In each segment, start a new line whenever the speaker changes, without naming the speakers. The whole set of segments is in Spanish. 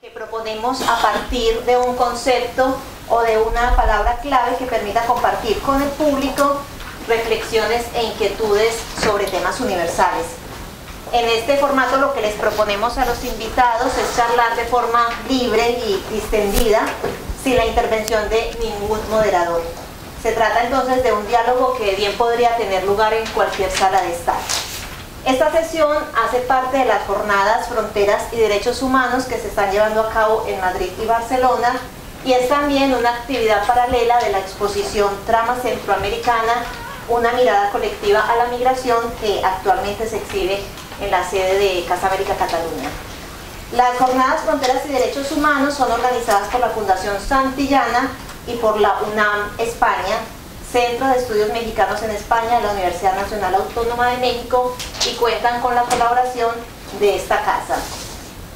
que proponemos a partir de un concepto o de una palabra clave que permita compartir con el público reflexiones e inquietudes sobre temas universales. En este formato lo que les proponemos a los invitados es charlar de forma libre y distendida, sin la intervención de ningún moderador. Se trata entonces de un diálogo que bien podría tener lugar en cualquier sala de estar. Esta sesión hace parte de las jornadas Fronteras y Derechos Humanos que se están llevando a cabo en Madrid y Barcelona, y es también una actividad paralela de la exposición Trama Centroamericana, una mirada colectiva a la migración, que actualmente se exhibe en la sede de Casa América Cataluña. Las jornadas Fronteras y Derechos Humanos son organizadas por la Fundación Santillana y por la UNAM España, Centro de Estudios Mexicanos en España de la Universidad Nacional Autónoma de México, y cuentan con la colaboración de esta casa.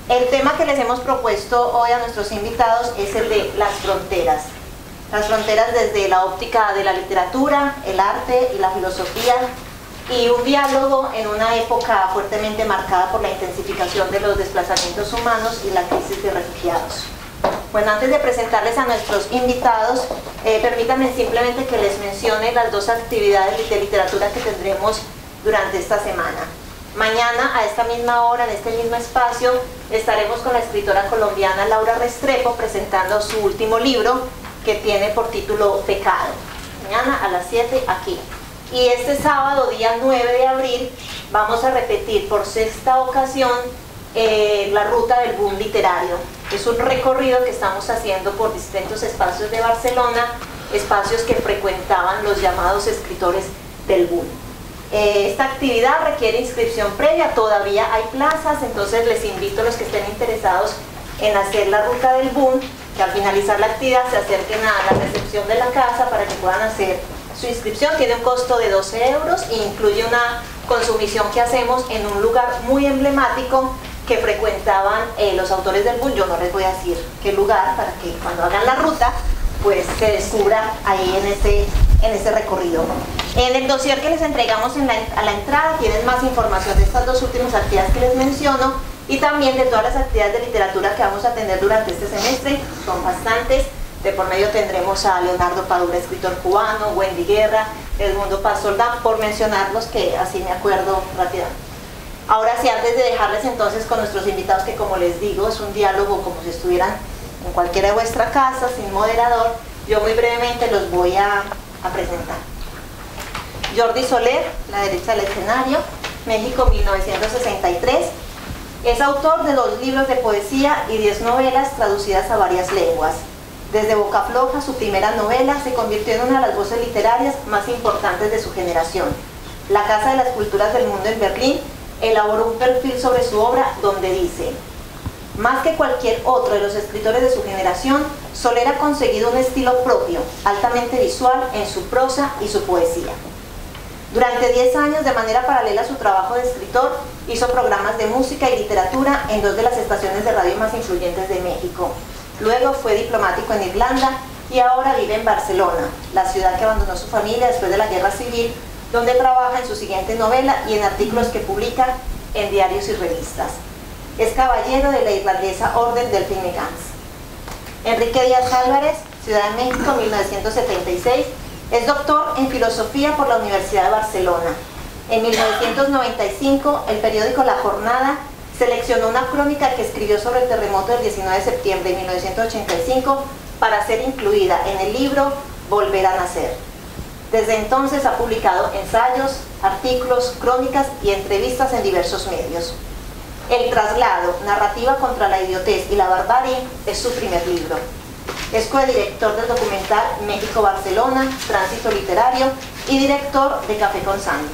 El tema que les hemos propuesto hoy a nuestros invitados es el de las fronteras. Las fronteras desde la óptica de la literatura, el arte y la filosofía, y un diálogo en una época fuertemente marcada por la intensificación de los desplazamientos humanos y la crisis de refugiados. Bueno, antes de presentarles a nuestros invitados, permítanme simplemente que les mencione las dos actividades de literatura que tendremos durante esta semana. Mañana, a esta misma hora, en este mismo espacio, estaremos con la escritora colombiana Laura Restrepo presentando su último libro, que tiene por título Pecado. Mañana a las 7 aquí. Y este sábado, día 9 de abril, vamos a repetir por sexta ocasión la ruta del boom literario. Es un recorrido que estamos haciendo por distintos espacios de Barcelona, espacios que frecuentaban los llamados escritores del boom. Esta actividad requiere inscripción previa, todavía hay plazas, entonces les invito a los que estén interesados en hacer la ruta del boom, que al finalizar la actividad se acerquen a la recepción de la casa para que puedan hacer su inscripción. Tiene un costo de 12 euros e incluye una consumición que hacemos en un lugar muy emblemático que frecuentaban los autores del boom. Yo no les voy a decir qué lugar, para que cuando hagan la ruta pues se descubra ahí en ese recorrido. En el dossier que les entregamos a la entrada tienen más información de estas dos últimas actividades que les menciono, y también de todas las actividades de literatura que vamos a tener durante este semestre. Son bastantes. De por medio tendremos a Leonardo Padura, escritor cubano, Wendy Guerra, Edmundo Paz Soldán, por mencionarlos, que así me acuerdo rápidamente. Ahora sí, antes de dejarles entonces con nuestros invitados, que como les digo es un diálogo como si estuvieran en cualquiera de vuestra casa, sin moderador, yo muy brevemente los voy a presentar. Jordi Soler, la derecha del escenario, México 1963, es autor de 2 libros de poesía y 10 novelas traducidas a varias lenguas. Desde Boca Floja, su primera novela, se convirtió en una de las voces literarias más importantes de su generación. La Casa de las Culturas del Mundo en Berlín elaboró un perfil sobre su obra donde dice: más que cualquier otro de los escritores de su generación, Soler ha conseguido un estilo propio, altamente visual en su prosa y su poesía. Durante 10 años, de manera paralela a su trabajo de escritor, hizo programas de música y literatura en 2 de las estaciones de radio más influyentes de México. Luego fue diplomático en Irlanda y ahora vive en Barcelona, la ciudad que abandonó su familia después de la Guerra Civil, donde trabaja en su siguiente novela y en artículos que publica en diarios y revistas. Es caballero de la irlandesa Orden del Finnegans. Enrique Díaz Álvarez, Ciudad de México, 1976, es doctor en filosofía por la Universidad de Barcelona. En 1995, el periódico La Jornada seleccionó una crónica que escribió sobre el terremoto del 19 de septiembre de 1985 para ser incluida en el libro Volver a Nacer. Desde entonces ha publicado ensayos, artículos, crónicas y entrevistas en diversos medios. El traslado, narrativa contra la idiotez y la barbarie, es su primer libro. Es codirector del documental México-Barcelona, Tránsito Literario, y director de Café con Sandy.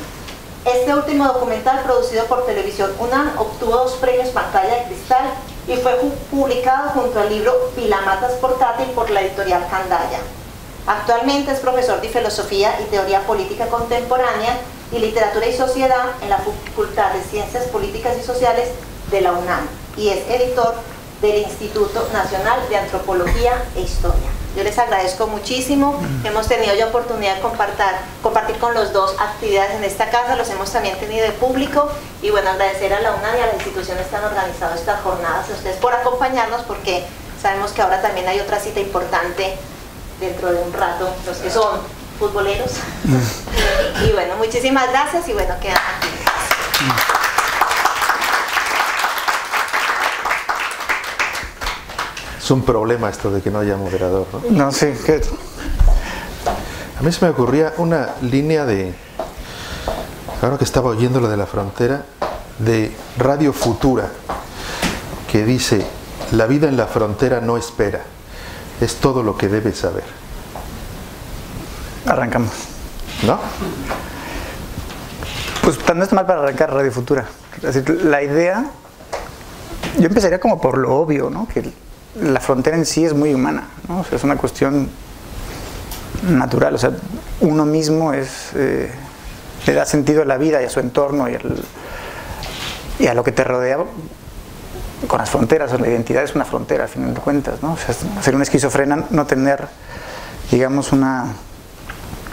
Este último documental, producido por Televisión UNAM, obtuvo 2 premios Pantalla de Cristal y fue publicado junto al libro Pilamatas Portátil por la editorial Candaya. Actualmente es profesor de Filosofía y Teoría Política Contemporánea y Literatura y Sociedad en la Facultad de Ciencias Políticas y Sociales de la UNAM, y es editor del Instituto Nacional de Antropología e Historia. Yo les agradezco muchísimo. Hemos tenido ya oportunidad de compartir con los dos actividades en esta casa, los hemos también tenido de público. Y bueno, agradecer a la UNAM y a las instituciones que han organizado estas jornadas, a ustedes por acompañarnos, porque sabemos que ahora también hay otra cita importante dentro de un rato, los que son futboleros. Y bueno, muchísimas gracias y bueno, quedan aquí.
Es un problema esto de que no haya moderador, ¿no?
No, sí. ¿Qué?
A mí se me ocurría una línea de, ahora que estaba oyendo lo de la frontera, de Radio Futura, que dice: la vida en la frontera no espera, es todo lo que debes saber.
Arrancamos.
¿No?
Pues no está mal para arrancar Radio Futura. Es decir, la idea, yo empezaría como por lo obvio, ¿no? Que la frontera en sí es muy humana, ¿no? O sea, es una cuestión natural. O sea, uno mismo le da sentido a la vida y a su entorno y a lo que te rodea con las fronteras. O sea, la identidad es una frontera, al final de cuentas, ¿no? O sea, ser una esquizofrenia, no tener, digamos, una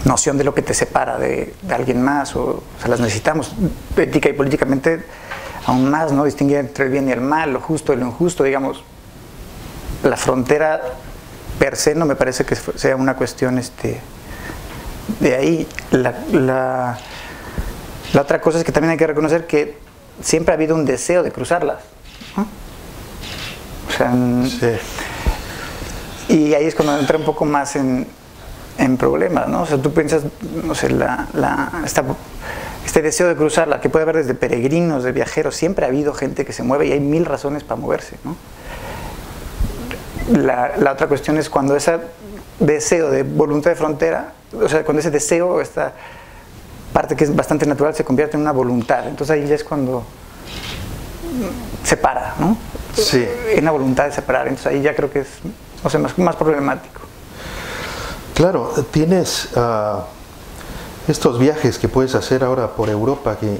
noción de lo que te separa de alguien más, o sea, las necesitamos ética y políticamente aún más, ¿no? Distinguir entre el bien y el mal, lo justo y lo injusto, digamos. La frontera per se no me parece que sea una cuestión de ahí. La otra cosa es que también hay que reconocer que siempre ha habido un deseo de cruzarlas, ¿no? O sea,
Sí.
y ahí es cuando entra un poco más en problemas, ¿no? O sea, tú piensas, no sé, este deseo de cruzarla, que puede haber desde peregrinos, de viajeros, siempre ha habido gente que se mueve y hay mil razones para moverse, ¿no? La otra cuestión es cuando ese deseo de voluntad de frontera, o sea, cuando ese deseo, esta parte que es bastante natural, se convierte en una voluntad. Entonces ahí ya es cuando separa, ¿no?
Sí.
En una voluntad de separar. Entonces ahí ya creo que es, o sea, más problemático.
Claro, tienes estos viajes que puedes hacer ahora por Europa, que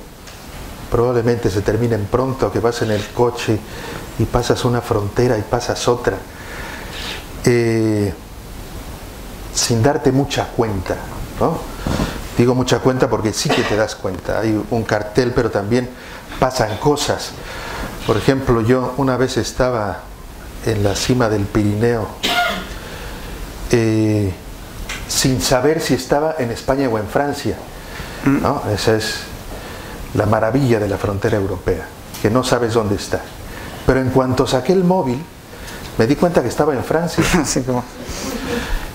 probablemente se terminen pronto, que vas en el coche y pasas una frontera y pasas otra, sin darte mucha cuenta, ¿no? Digo mucha cuenta porque sí que te das cuenta, hay un cartel, pero también pasan cosas. Por ejemplo, yo una vez estaba en la cima del Pirineo, sin saber si estaba en España o en Francia, ¿no? Esa es la maravilla de la frontera europea, que no sabes dónde está. Pero en cuanto saqué el móvil, me di cuenta que estaba en Francia.
Así como...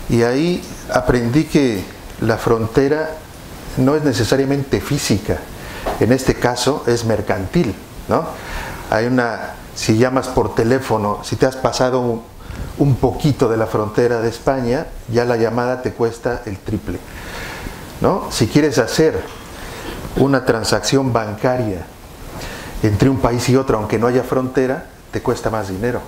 Y ahí aprendí que la frontera no es necesariamente física, en este caso es mercantil, ¿no? Hay si llamas por teléfono, si te has pasado un poquito de la frontera de España, ya la llamada te cuesta el triple, ¿no? Si quieres hacer una transacción bancaria entre un país y otro, aunque no haya frontera, te cuesta más dinero.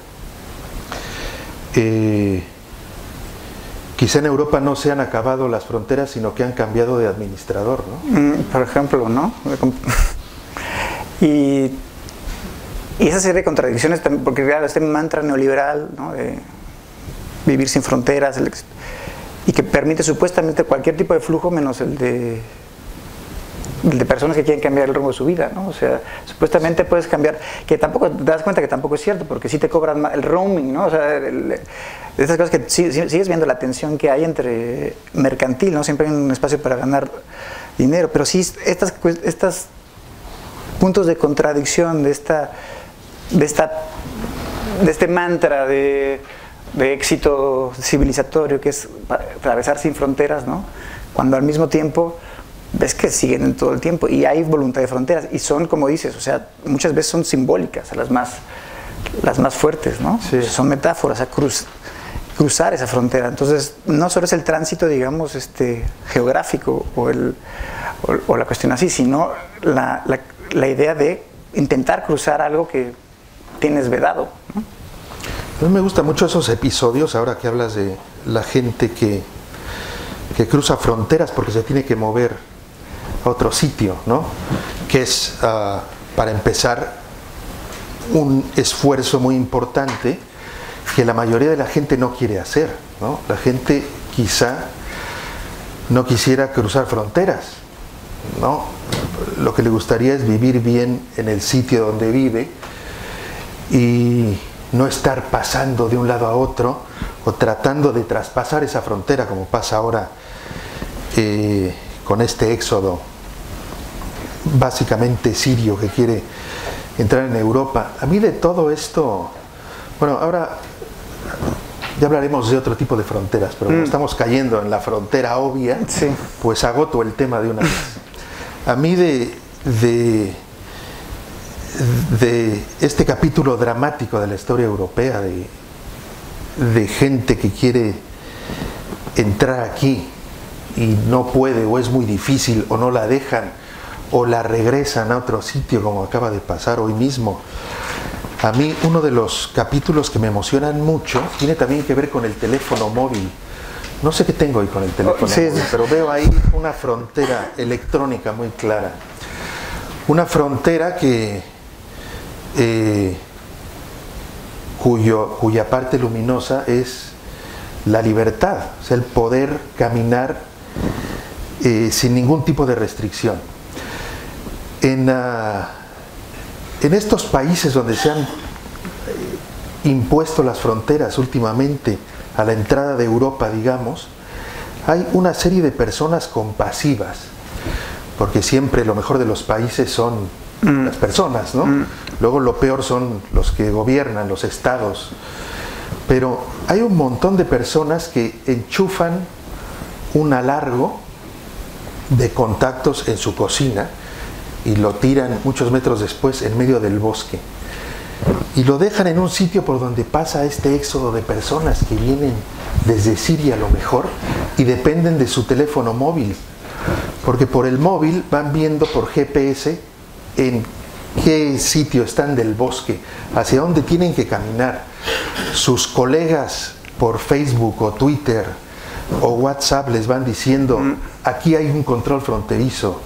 Quizá en Europa no se han acabado las fronteras, sino que han cambiado de administrador, ¿no?
Por ejemplo, ¿no? Y esa serie de contradicciones, porque claro, este mantra neoliberal, ¿no? De vivir sin fronteras, y que permite supuestamente cualquier tipo de flujo menos el de personas que quieren cambiar el rumbo de su vida, ¿no? O sea, supuestamente puedes cambiar, que tampoco te das cuenta que tampoco es cierto, porque sí te cobran el roaming, ¿no? O sea, estas cosas que sigues viendo la tensión que hay entre mercantil, ¿no? Siempre hay un espacio para ganar dinero, pero sí estas puntos de contradicción de este mantra de éxito civilizatorio, que es atravesar sin fronteras, ¿no? Cuando al mismo tiempo ves que siguen en todo el tiempo y hay voluntad de fronteras y son, como dices, o sea, muchas veces son simbólicas, las más fuertes, ¿no?
Sí.
Son metáforas, a cruzar esa frontera. Entonces, no solo es el tránsito, digamos, geográfico o la cuestión así, sino la idea de intentar cruzar algo que tienes vedado, ¿no?
A mí me gustan mucho esos episodios, ahora que hablas de la gente que cruza fronteras porque se tiene que mover a otro sitio, ¿no? Que es, para empezar, un esfuerzo muy importante que la mayoría de la gente no quiere hacer. ¿no? La gente quizá no quisiera cruzar fronteras, ¿no? Lo que le gustaría es vivir bien en el sitio donde vive y no estar pasando de un lado a otro o tratando de traspasar esa frontera como pasa ahora con este éxodo básicamente sirio que quiere entrar en Europa. A mí de todo esto, bueno, ahora ya hablaremos de otro tipo de fronteras, pero como estamos cayendo en la frontera obvia,
sí,
pues agoto el tema de una vez. A mí de este capítulo dramático de la historia europea, de gente que quiere entrar aquí y no puede, o es muy difícil, o no la dejan, o la regresan a otro sitio, como acaba de pasar hoy mismo. A mí uno de los capítulos que me emocionan mucho tiene también que ver con el teléfono móvil. No sé qué tengo ahí con el teléfono móvil, pero veo ahí una frontera electrónica muy clara. Una frontera cuya parte luminosa es la libertad, o sea, el poder caminar sin ningún tipo de restricción. En estos países donde se han impuesto las fronteras últimamente a la entrada de Europa, digamos, hay una serie de personas compasivas, porque siempre lo mejor de los países son las personas, ¿no? Luego lo peor son los que gobiernan, los estados. Pero hay un montón de personas que enchufan un alargo de contactos en su cocina y lo tiran muchos metros después en medio del bosque. Y lo dejan en un sitio por donde pasa este éxodo de personas que vienen desde Siria a lo mejor y dependen de su teléfono móvil. Porque por el móvil van viendo por GPS en qué sitio están del bosque, hacia dónde tienen que caminar. Sus colegas por Facebook o Twitter o WhatsApp les van diciendo, aquí hay un control fronterizo,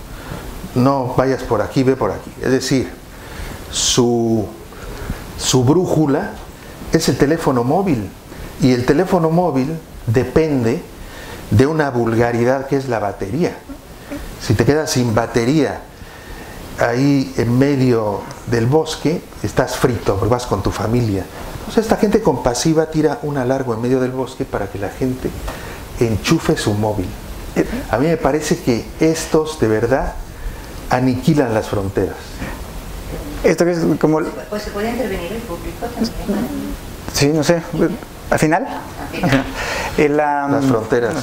no vayas por aquí, ve por aquí. Es decir, su brújula es el teléfono móvil, y el teléfono móvil depende de una vulgaridad que es la batería. Si te quedas sin batería ahí en medio del bosque, estás frito, porque vas con tu familia. Entonces esta gente compasiva tira un alargo en medio del bosque para que la gente enchufe su móvil. A mí me parece que estos de verdad aniquilan las fronteras.
Esto que es como...
Pues se puede intervenir el público también.
Sí, no sé. ¿Al final?
Las fronteras.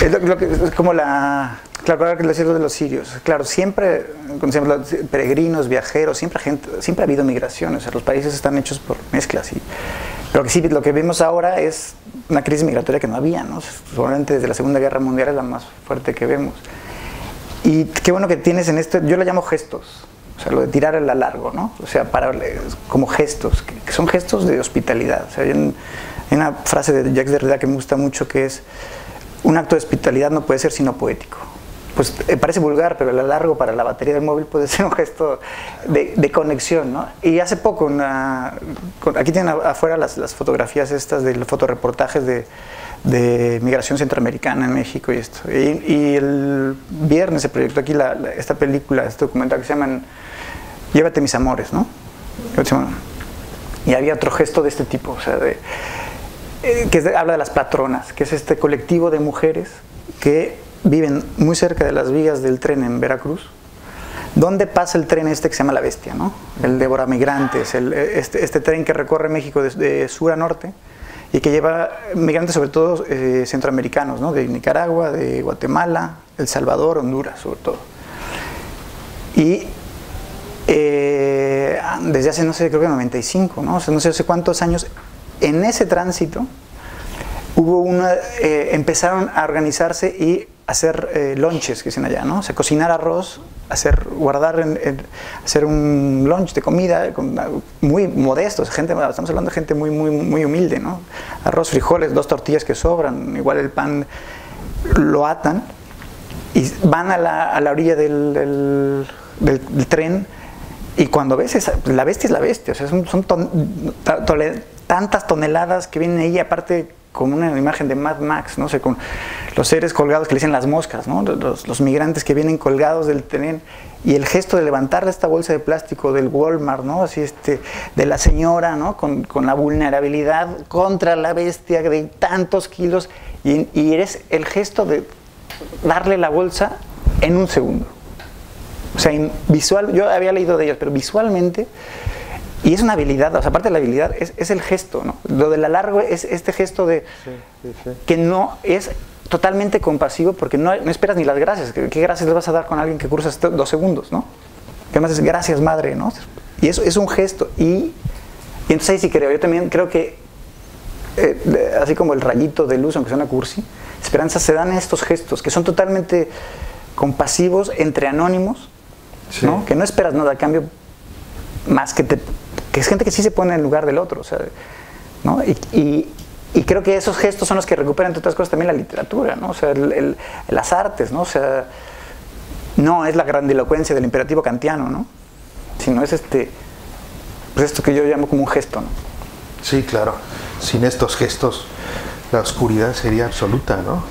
Es como la... Claro, que lo cierto de los sirios. Claro, siempre, cuando decimos peregrinos, viajeros, siempre ha habido migraciones. O sea, los países están hechos por mezclas. Pero que sí, lo que vemos ahora es una crisis migratoria que no había, ¿no? Probablemente desde la Segunda Guerra Mundial es la más fuerte que vemos. Y qué bueno que tienes en esto, yo lo llamo gestos. O sea, lo de tirar el alargo, ¿no? O sea, como gestos, que son gestos de hospitalidad. O sea, hay una frase de Jacques Derrida que me gusta mucho, que es: un acto de hospitalidad no puede ser sino poético. Pues parece vulgar, pero el alargo para la batería del móvil puede ser un gesto de conexión, ¿no? Y hace poco, aquí tienen afuera las fotografías estas de los fotoreportajes de migración centroamericana en México y esto. Y el viernes se proyectó aquí esta película, este documental que se llama Llévate mis amores, ¿no? Y había otro gesto de este tipo, o sea, habla de las patronas, que es este colectivo de mujeres que viven muy cerca de las vías del tren en Veracruz, donde pasa el tren que se llama La Bestia, ¿no? El Débora Migrantes, este tren que recorre México de sur a norte y que lleva migrantes sobre todo centroamericanos, ¿no? De Nicaragua, de Guatemala, El Salvador, Honduras sobre todo. Y desde hace, no sé, creo que 95, ¿no? O sea, no sé hace cuántos años, en ese tránsito empezaron a organizarse y hacer lunches, que dicen allá, ¿no? O sea, cocinar arroz, hacer un lunch de comida muy modesto, estamos hablando de gente muy, muy, muy humilde, ¿no? Arroz, frijoles, 2 tortillas que sobran, igual el pan, lo atan y van a la orilla del tren Y cuando ves, la bestia es la bestia, o sea, son tantas toneladas que vienen ahí, aparte como una imagen de Mad Max, no sé, con los seres colgados que le dicen las moscas, ¿no? Los migrantes que vienen colgados del tren, y el gesto de levantar esta bolsa de plástico del Walmart, ¿no? Así de la señora, ¿no? Con la vulnerabilidad contra la bestia de tantos kilos, y eres el gesto de darle la bolsa en un segundo. O sea, yo había leído de ellos, pero visualmente, y es una habilidad, o sea, aparte de la habilidad, es el gesto, ¿no? Lo del alargo es este gesto de que no es totalmente compasivo, porque no esperas ni las gracias. ¿Qué gracias le vas a dar con alguien que cruzas 2 segundos, no? Que además es gracias, madre, ¿no? Y eso es un gesto, y entonces ahí sí creo, yo también creo que, así como el rayito de luz, aunque suena cursi, Esperanza, se dan estos gestos que son totalmente compasivos entre anónimos, sí, ¿no? Que no esperas nada a cambio más que es gente que sí se pone en el lugar del otro, o sea, ¿no? Y creo que esos gestos son los que recuperan, entre otras cosas, también la literatura, ¿no? O sea, las artes, ¿no? O sea, no es la grandilocuencia del imperativo kantiano, ¿no? Sino es pues esto que yo llamo como un gesto, ¿no?
Sí, claro. Sin estos gestos, la oscuridad sería absoluta, ¿no?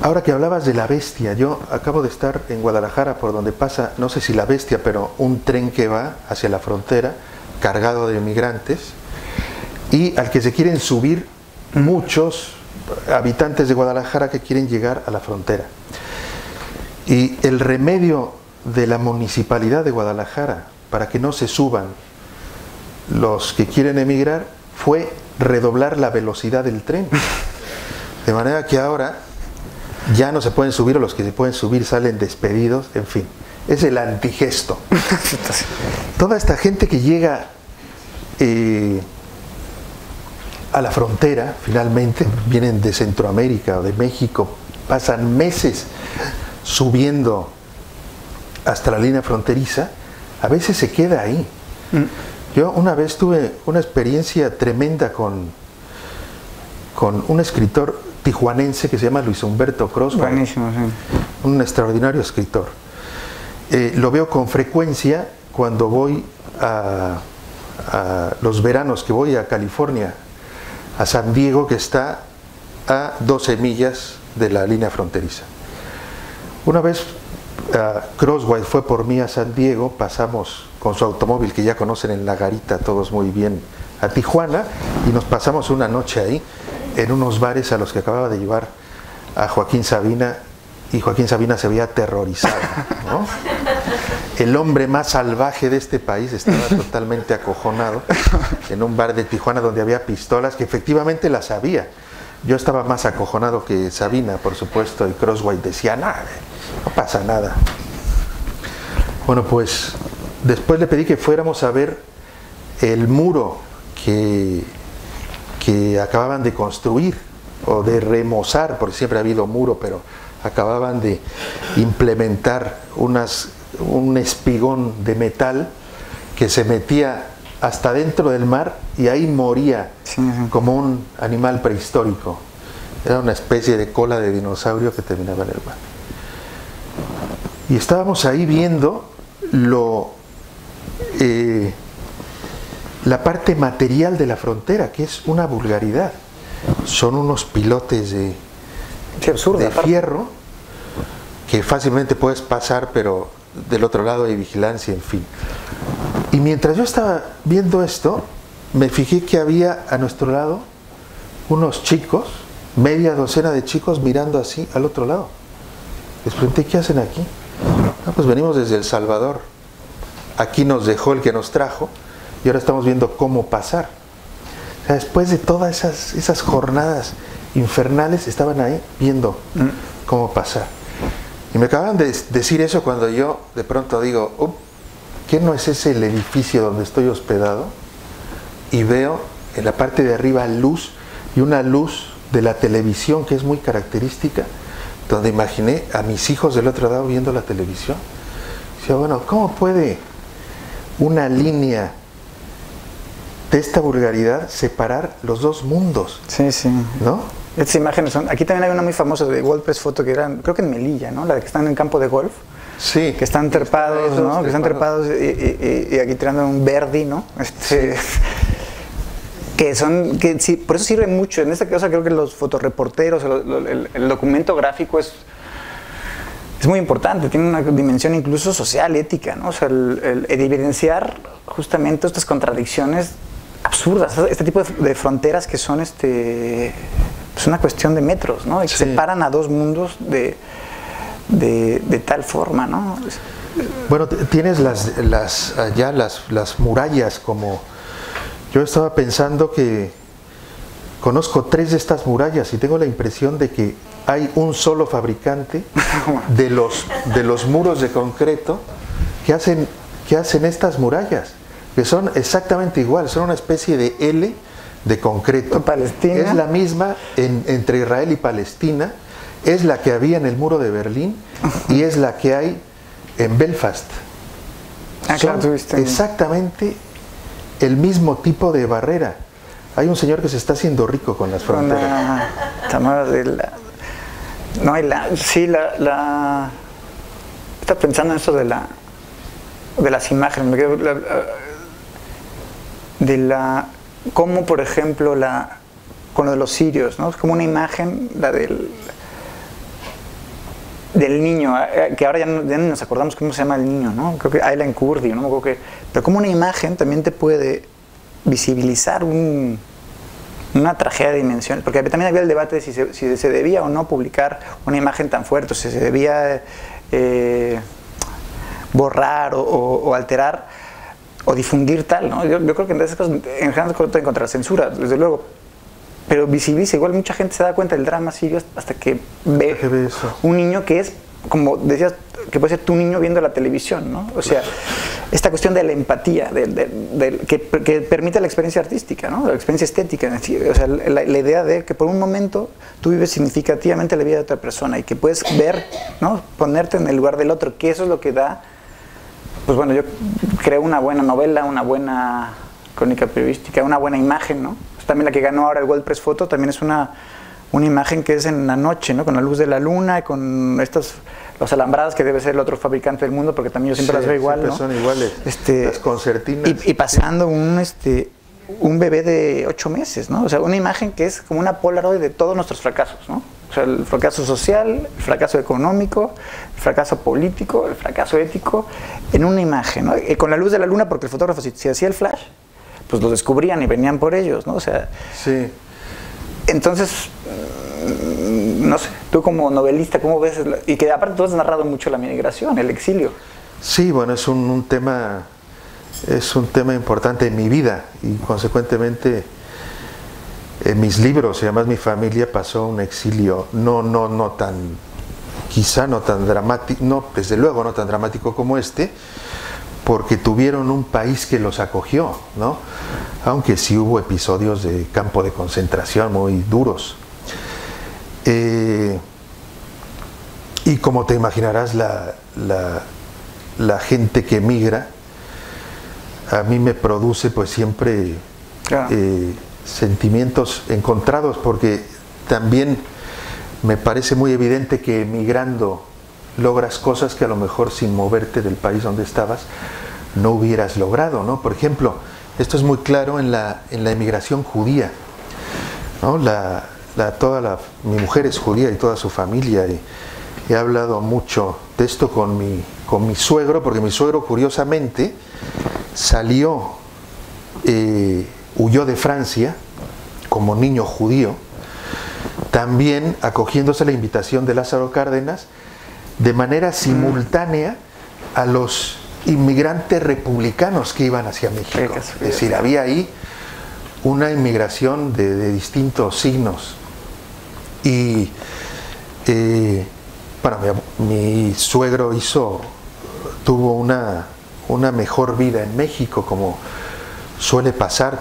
Ahora que hablabas de la bestia, yo acabo de estar en Guadalajara, por donde pasa, no sé si la bestia, pero un tren que va hacia la frontera, cargado de migrantes, y al que se quieren subir muchos habitantes de Guadalajara que quieren llegar a la frontera. Y el remedio de la municipalidad de Guadalajara para que no se suban los que quieren emigrar fue redoblar la velocidad del tren. De manera que ahora ya no se pueden subir, o los que se pueden subir salen despedidos, en fin. Es el antigesto. Toda esta gente que llega a la frontera, finalmente, vienen de Centroamérica o de México, pasan meses subiendo hasta la línea fronteriza, a veces se queda ahí. Yo una vez tuve una experiencia tremenda con un escritor tijuanense que se llama Luis Humberto Croswell.
Buenísimo, sí.
Un extraordinario escritor. Lo veo con frecuencia cuando voy a los veranos que voy a California, a San Diego, que está a 12 millas de la línea fronteriza. Una vez Croswell fue por mí a San Diego, pasamos con su automóvil que ya conocen en La Garita todos muy bien, a Tijuana, y nos pasamos una noche ahí en unos bares a los que acababa de llevar a Joaquín Sabina, y Joaquín Sabina se veía aterrorizado, ¿no? El hombre más salvaje de este país estaba totalmente acojonado en un bar de Tijuana donde había pistolas, que efectivamente las había. Yo estaba más acojonado que Sabina, por supuesto, y Croswell decía, no pasa nada. Bueno, pues después le pedí que fuéramos a ver el muro que acababan de construir o de remozar, porque siempre ha habido muro, pero acababan de implementar un espigón de metal que se metía hasta dentro del mar y ahí moría, sí, como un animal prehistórico. Era una especie de cola de dinosaurio que terminaba en el mar. Y estábamos ahí viendo la parte material de la frontera, que es una vulgaridad. Son unos pilotes de fierro que fácilmente puedes pasar, pero del otro lado hay vigilancia, en fin. Y mientras yo estaba viendo esto, me fijé que había a nuestro lado unos chicos, media docena de chicos mirando así al otro lado. Les pregunté, ¿qué hacen aquí? No, pues venimos desde El Salvador. Aquí nos dejó el que nos trajo y ahora estamos viendo cómo pasar. O sea, después de todas esas jornadas infernales, estaban ahí viendo cómo pasar. Y me acaban de decir eso cuando yo de pronto digo, ¿qué no es ese el edificio donde estoy hospedado? Y veo en la parte de arriba luz, y una luz de la televisión que es muy característica, donde imaginé a mis hijos del otro lado viendo la televisión. Y decía, bueno, ¿cómo puede una línea de esta vulgaridad separar los dos mundos?
Sí, sí.
¿No?
Estas imágenes son... Aquí también hay una muy famosa de Wolpers Photo, que eran, creo que en Melilla, ¿no? La de que están en el campo de golf.
Sí.
Que están trepados, ¿no? Que están trepados y aquí tirando un Verdi, ¿no? Que son, que sí, por eso sirve mucho. En esta cosa creo que los fotoreporteros, el documento gráfico es muy importante, tiene una dimensión incluso social, ética, ¿no? O sea, el evidenciar justamente estas contradicciones absurdas, este tipo de fronteras que son pues una cuestión de metros, ¿no? Y que separan a dos mundos de tal forma, ¿no?
Bueno, tienes las murallas, como yo estaba pensando que conozco 3 de estas murallas y tengo la impresión de que hay un solo fabricante de los muros de concreto que hacen estas murallas, que son exactamente igual, son una especie de L de concreto.
Palestina.
Es la misma entre Israel y Palestina, es la que había en el muro de Berlín y es la que hay en Belfast. Son exactamente el mismo tipo de barrera. Hay un señor que se está haciendo rico con las fronteras.
Estaba pensando en eso de las imágenes, cómo, por ejemplo, con lo de los sirios, ¿no? Es como una imagen, la del niño, que ahora ya no nos acordamos cómo se llama el niño, ¿no? Creo que Aylan Kurdi, ¿no? Pero como una imagen también te puede visibilizar una tragedia de dimensiones, porque también había el debate de si se debía o no publicar una imagen tan fuerte, o si se debía borrar o alterar o difundir tal, ¿no? Yo creo que en esas cosas, en general, contra la censura, desde luego, pero visibiliza. Igual mucha gente se da cuenta del drama sirio hasta que ve un niño que es, como decías, que puede ser tu niño viendo la televisión, ¿no? O sea, esta cuestión de la empatía, que permite la experiencia artística, ¿no? La experiencia estética. O sea, la idea de que por un momento tú vives significativamente la vida de otra persona y que puedes ver, ¿no? Ponerte en el lugar del otro, que eso es lo que da, pues bueno, yo creo una buena novela, una buena crónica periodística, una buena imagen, ¿no? También la que ganó ahora el World Press Photo también es una imagen que es en la noche, ¿no? Con la luz de la luna y con los alambradas, que debe ser el otro fabricante del mundo, porque también yo siempre las veo igual, ¿no?
Son iguales, las concertinas.
Y pasando un bebé de 8 meses, ¿no? O sea, una imagen que es como una Polaroid de todos nuestros fracasos, ¿no? O sea, el fracaso social, el fracaso económico, el fracaso político, el fracaso ético, en una imagen, ¿no? Y con la luz de la luna, porque el fotógrafo, si hacía el flash, pues lo descubrían y venían por ellos, ¿no? O sea,
sí.
Entonces, no sé, tú como novelista, ¿cómo ves? Y que aparte tú has narrado mucho la migración, el exilio.
Sí, bueno, es un tema importante en mi vida y consecuentemente en mis libros y además mi familia pasó un exilio quizá no tan dramático, no, desde luego no tan dramático como este, porque tuvieron un país que los acogió, ¿no? Aunque sí hubo episodios de campo de concentración muy duros. Y como te imaginarás, la gente que emigra a mí me produce pues siempre sentimientos encontrados, porque también me parece muy evidente que emigrando logras cosas que a lo mejor sin moverte del país donde estabas no hubieras logrado, ¿no? Por ejemplo, esto es muy claro en la emigración judía, ¿no? Mi mujer es judía y toda su familia, y he hablado mucho de esto con mi suegro, porque mi suegro curiosamente huyó de Francia como niño judío, también acogiéndose la invitación de Lázaro Cárdenas de manera simultánea a los inmigrantes republicanos que iban hacia México. Es decir, había ahí una inmigración de distintos signos. Y bueno, mi suegro tuvo una mejor vida en México, como suele pasar,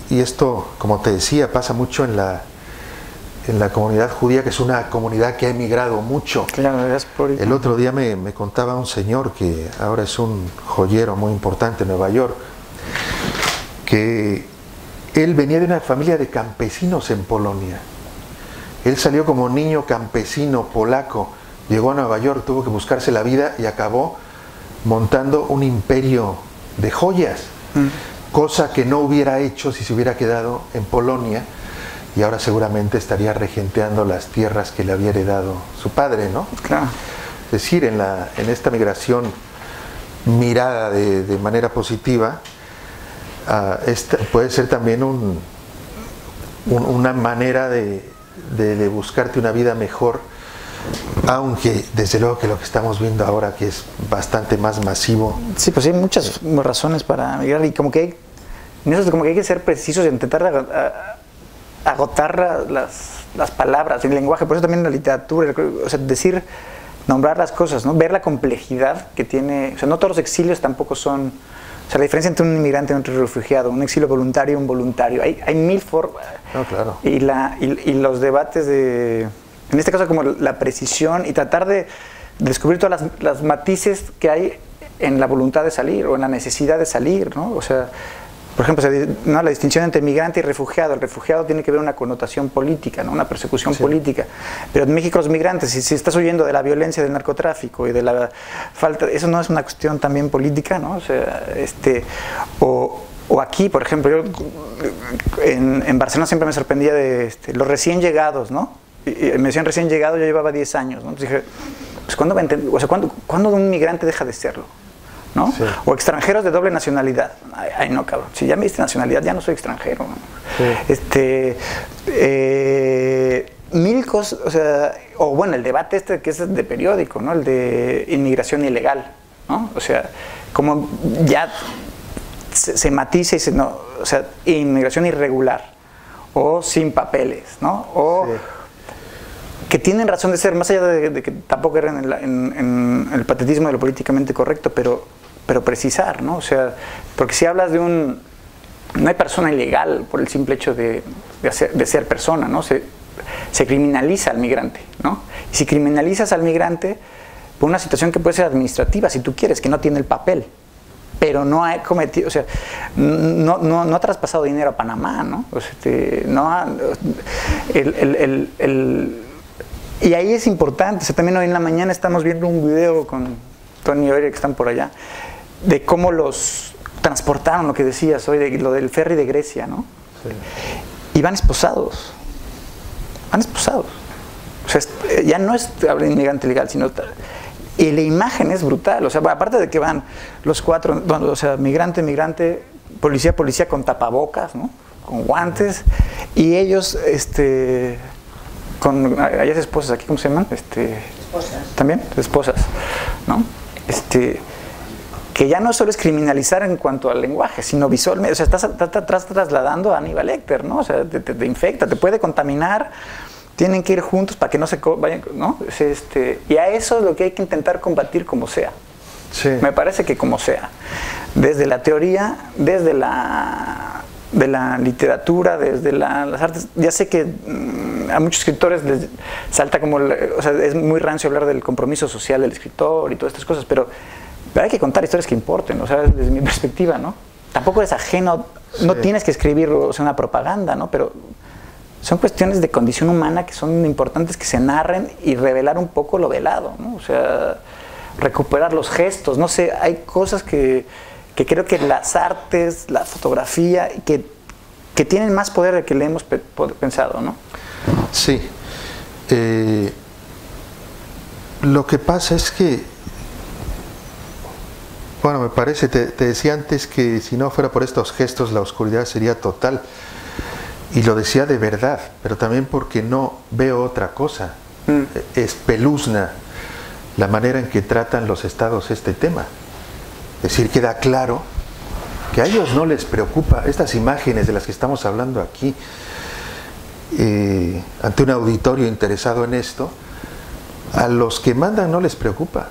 y esto, como te decía, pasa mucho en la comunidad judía, que es una comunidad que ha emigrado mucho.
Claro,
el otro día me contaba un señor que ahora es un joyero muy importante en Nueva York, que él venía de una familia de campesinos en Polonia. Él salió como niño campesino polaco Llegó a Nueva York, tuvo que buscarse la vida y acabó montando un imperio de joyas, cosa que no hubiera hecho si se hubiera quedado en Polonia, y ahora seguramente estaría regenteando las tierras que le había heredado su padre, ¿no?
Claro.
Es decir, en esta migración mirada de manera positiva, puede ser también una manera de buscarte una vida mejor, aunque desde luego que lo que estamos viendo ahora, que es bastante más masivo.
Sí, pues hay muchas razones para migrar, y como que hay que ser precisos y intentar agotar las palabras, el lenguaje. Por eso también la literatura, o sea, nombrar las cosas, ¿no? Ver la complejidad que tiene. O sea, no todos los exilios tampoco son. O sea, la diferencia entre un inmigrante y un refugiado, un exilio voluntario y un voluntario. Hay mil formas.
No, claro.
Y los debates en este caso, como la precisión y tratar de descubrir todas las matices que hay en la voluntad de salir o en la necesidad de salir, ¿no? O sea, por ejemplo, ¿no? La distinción entre migrante y refugiado. El refugiado tiene que ver una connotación política, ¿no? Una persecución política. Pero en México los migrantes, si estás huyendo de la violencia del narcotráfico y de la falta, eso no es una cuestión también política, ¿no? O sea, o aquí, por ejemplo, yo en Barcelona siempre me sorprendía de los recién llegados, ¿no? Y me decían recién llegado, yo llevaba 10 años, ¿no? Entonces dije, pues ¿cuándo un migrante deja de serlo? ¿No? Sí. O extranjeros de doble nacionalidad. Ay, no, cabrón. Si ya me diste nacionalidad, ya no soy extranjero, ¿no? Sí. Mil cosas, o sea, o bueno, el debate que es de periódico, ¿no? El de inmigración ilegal, ¿no? O sea, como ya se matiza y no, o sea, inmigración irregular o sin papeles, ¿no? O que tienen razón de ser, más allá de que tampoco eran en el patetismo de lo políticamente correcto, pero precisar, ¿no? O sea, porque si hablas no hay persona ilegal por el simple hecho de ser persona, ¿no? Se criminaliza al migrante, ¿no? Y si criminalizas al migrante por una situación que puede ser administrativa, si tú quieres, que no tiene el papel, pero no ha cometido, o sea, no ha traspasado dinero a Panamá, ¿no? O sea, y ahí es importante. O sea, también hoy en la mañana estamos viendo un video con Tony y Oire, que están por allá, de cómo los transportaron, lo que decías hoy, lo del ferry de Grecia, ¿no? Sí. Y van esposados. O sea, ya no es inmigrante legal, sino... Y la imagen es brutal. O sea, aparte de que van los cuatro, bueno, o sea, migrante, policía con tapabocas, ¿no? Con guantes, y ellos, con ellas esposas, aquí cómo se llaman,
esposas.
También esposas, ¿no? Que ya no solo es criminalizar en cuanto al lenguaje, sino visualmente. O sea, estás trasladando a Aníbal Lecter, ¿no? O sea, te infecta, te puede contaminar. Tienen que ir juntos para que no se vayan, ¿no? Y a eso es lo que hay que intentar combatir como sea.
Sí.
Me parece que como sea. Desde la teoría, desde de la literatura, desde las artes. Ya sé que a muchos escritores les salta como, o sea, es muy rancio hablar del compromiso social del escritor y todas estas cosas, pero hay que contar historias que importen, o sea, desde mi perspectiva, ¿no? Tampoco eres ajeno, no tienes que escribir, o sea, una propaganda, ¿no? Pero son cuestiones de condición humana que son importantes que se narren y revelar un poco lo velado, ¿no? O sea, recuperar los gestos, no sé, hay cosas que creo que las artes, la fotografía, que tienen más poder del que le hemos pensado, ¿no?
Sí. Lo que pasa es que, bueno, me parece, te decía antes que si no fuera por estos gestos la oscuridad sería total. Y lo decía de verdad, pero también porque no veo otra cosa. Espeluzna la manera en que tratan los estados este tema. Es decir, queda claro que a ellos no les preocupa estas imágenes de las que estamos hablando aquí, ante un auditorio interesado en esto. A los que mandan no les preocupa.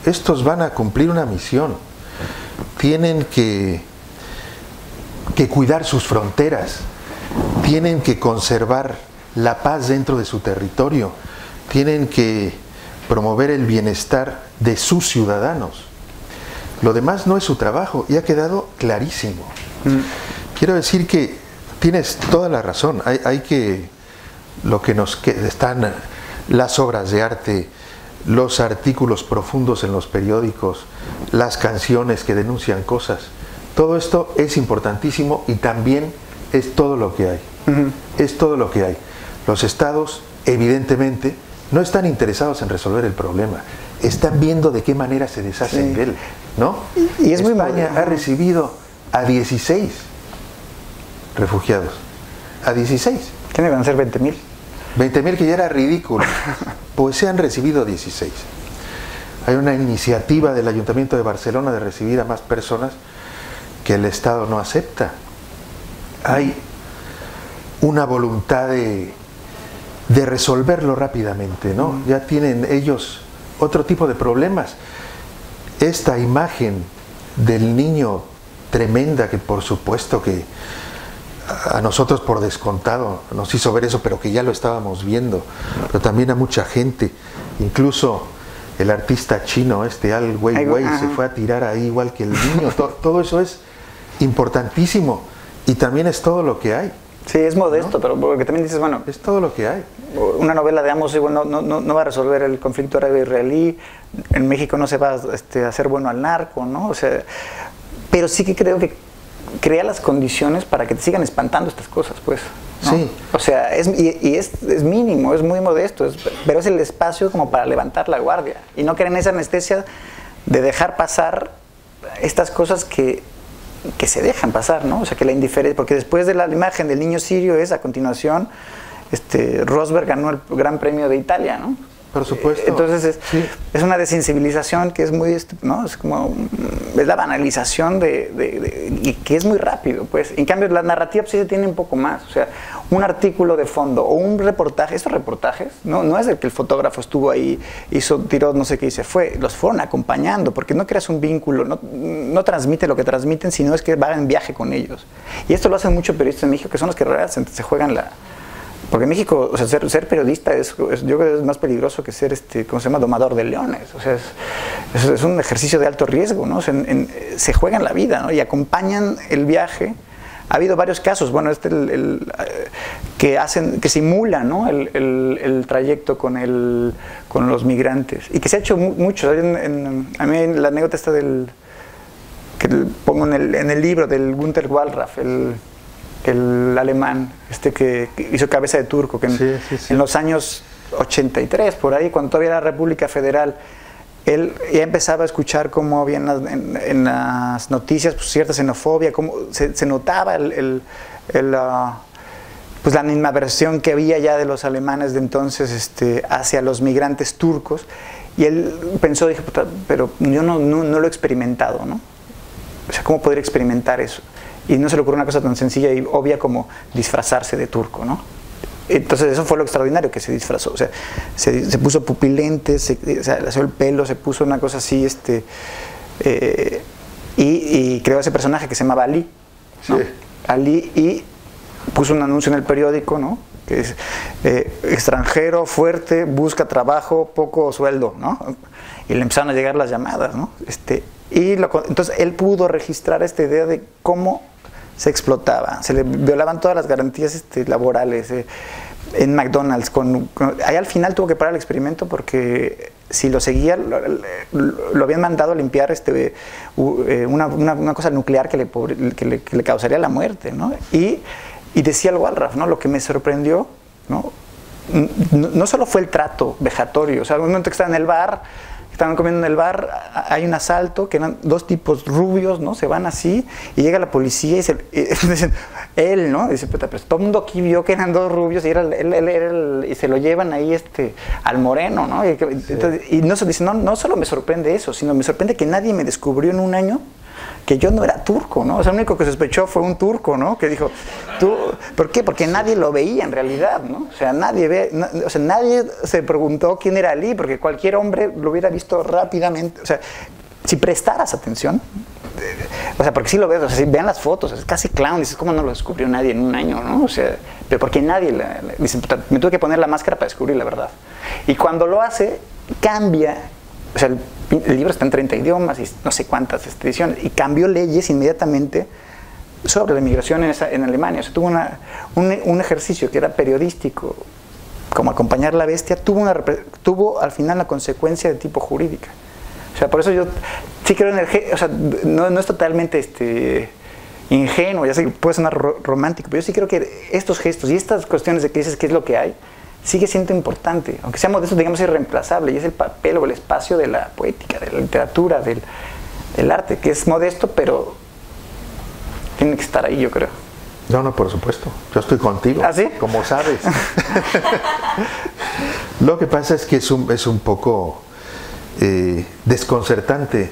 Estos van a cumplir una misión. Tienen que cuidar sus fronteras. Tienen que conservar la paz dentro de su territorio. Tienen que promover el bienestar de sus ciudadanos. Lo demás no es su trabajo y ha quedado clarísimo. Quiero decir que tienes toda la razón. Hay que, lo que nos están las obras de arte los artículos profundos en los periódicos, las canciones que denuncian cosas. Todo esto es importantísimo y también es todo lo que hay. Es todo lo que hay. Los estados, evidentemente, no están interesados en resolver el problema. Están viendo de qué manera se deshacen de él, ¿no?
Y es
España ha recibido a 16 refugiados. A 16.
¿Qué me van a ser 20,000?
20,000, que ya era ridículo. Pues se han recibido 16. Hay una iniciativa del Ayuntamiento de Barcelona de recibir a más personas que el Estado no acepta. Hay una voluntad de resolverlo rápidamente, ¿no? Ya tienen ellos otro tipo de problemas. Esta imagen del niño tremenda, que por supuesto que a nosotros por descontado nos hizo ver eso, pero que ya lo estábamos viendo, pero también a mucha gente, incluso el artista chino Al Weiwei se fue a tirar ahí igual que el niño. Todo eso es importantísimo y también es todo lo que hay.
Sí, es modesto, ¿no? Pero porque también dices, bueno,
es todo lo que hay.
Una novela de Amos no va a resolver el conflicto árabe-israelí, en México no se va a hacer bueno al narco, ¿no? O sea, pero sí que creo que crea las condiciones para que te sigan espantando estas cosas, pues, ¿no?
Sí.
O sea, es mínimo, es muy modesto, pero es el espacio como para levantar la guardia y no caer en esa anestesia de dejar pasar estas cosas que se dejan pasar, ¿no? O sea, que la indiferencia, porque después de la imagen del niño sirio a continuación, Rosberg ganó el Gran Premio de Italia, ¿no?
Por supuesto.
Entonces es una desensibilización que es muy, ¿no? Es como, es la banalización y que es muy rápido, pues. En cambio, la narrativa sí se tiene un poco más, o sea, un artículo de fondo o un reportaje, estos reportajes, no es el que el fotógrafo estuvo ahí, tiró no sé qué y se fue, los fueron acompañando, porque no creas un vínculo, no transmite lo que transmiten, sino es que van en viaje con ellos. Y esto lo hacen muchos periodistas en México, que son los que realmente se juegan porque en México, o sea, ser periodista yo creo que es más peligroso que ser, ¿cómo se llama?, domador de leones. O sea, es un ejercicio de alto riesgo, ¿no? O sea, se juegan la vida, ¿no? Y acompañan el viaje. Ha habido varios casos, bueno, que simulan, ¿no?, el trayecto con los migrantes. Y que se ha hecho mucho. A mí la anécdota está que pongo en el libro del Günter Wallraff, el alemán, que hizo Cabeza de Turco, que en los años 83, por ahí, cuando todavía era República Federal, él ya empezaba a escuchar cómo había en las noticias, pues, cierta xenofobia, cómo se notaba pues la animadversión que había ya de los alemanes de entonces hacia los migrantes turcos, y él pensó, dije, pero yo no lo he experimentado, ¿no? O sea, ¿cómo podría experimentar eso? Y no se le ocurrió una cosa tan sencilla y obvia como disfrazarse de turco, ¿no? Entonces eso fue lo extraordinario, que se disfrazó, o sea, se puso pupilentes, se hizo el pelo, se puso una cosa así, y creó ese personaje que se llamaba Ali, ¿no? Sí. Ali, y puso un anuncio en el periódico, ¿no?, que es extranjero, fuerte, busca trabajo, poco sueldo, ¿no? Y le empezaron a llegar las llamadas, ¿no? Entonces él pudo registrar esta idea de cómo se explotaba, se le violaban todas las garantías laborales en McDonald's. Ahí al final tuvo que parar el experimento porque si lo seguía, lo habían mandado a limpiar una cosa nuclear que le causaría la muerte, ¿no? Y decía el Wallraff, ¿no?, lo que me sorprendió, ¿no?, no solo fue el trato vejatorio, o sea, en un momento que estaba en el bar, estaban comiendo en el bar, hay un asalto, que eran dos tipos rubios, ¿no? Se van así, y llega la policía y dicen, él, ¿no? Dice, pero todo el mundo aquí vio que eran dos rubios y y se lo llevan ahí al moreno, ¿no? Y no solo me sorprende eso, sino me sorprende que nadie me descubrió en un año que yo no era turco, ¿no? O sea, el único que sospechó fue un turco, ¿no? Que dijo, ¿por qué? Porque nadie lo veía en realidad, ¿no? O sea, nadie se preguntó quién era Ali, porque cualquier hombre lo hubiera visto rápidamente. O sea, si prestaras atención, o sea, porque sí lo ves, o sea, si vean las fotos, es casi clown, dices, ¿cómo no lo descubrió nadie en un año, no? O sea, pero porque nadie, dice, me tuve que poner la máscara para descubrir la verdad. Y cuando lo hace, cambia, o sea, el libro está en 30 idiomas y no sé cuántas ediciones, y cambió leyes inmediatamente sobre la inmigración en Alemania. O sea, tuvo un ejercicio que era periodístico como acompañar la bestia, tuvo al final la consecuencia de tipo jurídica. O sea, por eso yo sí creo en el... O sea, no es totalmente ingenuo, ya sé que puede sonar romántico, pero yo sí creo que estos gestos y estas cuestiones de que dices qué es lo que hay, sigue siendo importante. Aunque sea modesto, digamos, irreemplazable, y es el papel o el espacio de la poética, de la literatura, del arte, que es modesto, pero tiene que estar ahí, yo creo.
No, por supuesto. Yo estoy contigo.
¿Ah, sí?
Como sabes. Lo que pasa es que es un poco desconcertante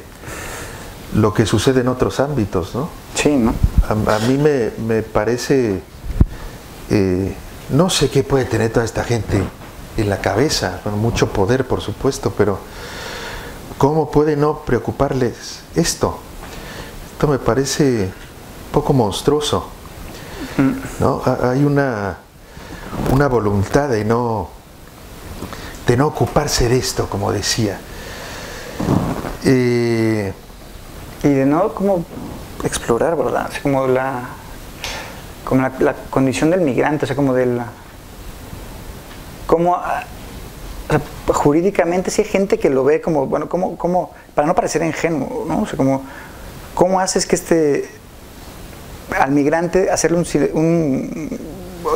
lo que sucede en otros ámbitos, ¿no?
Sí, ¿no?
A mí me parece... no sé qué puede tener toda esta gente en la cabeza, con mucho poder, por supuesto, pero ¿cómo puede no preocuparles esto? Esto me parece un poco monstruoso, ¿no? Hay una voluntad de no ocuparse de esto, como decía.
Y de no como explorar, ¿verdad? O sea, como la condición del migrante, o sea, como o sea, jurídicamente sí hay gente que lo ve como, bueno, como para no parecer ingenuo, ¿no? O sea, ¿cómo haces que al migrante hacerle o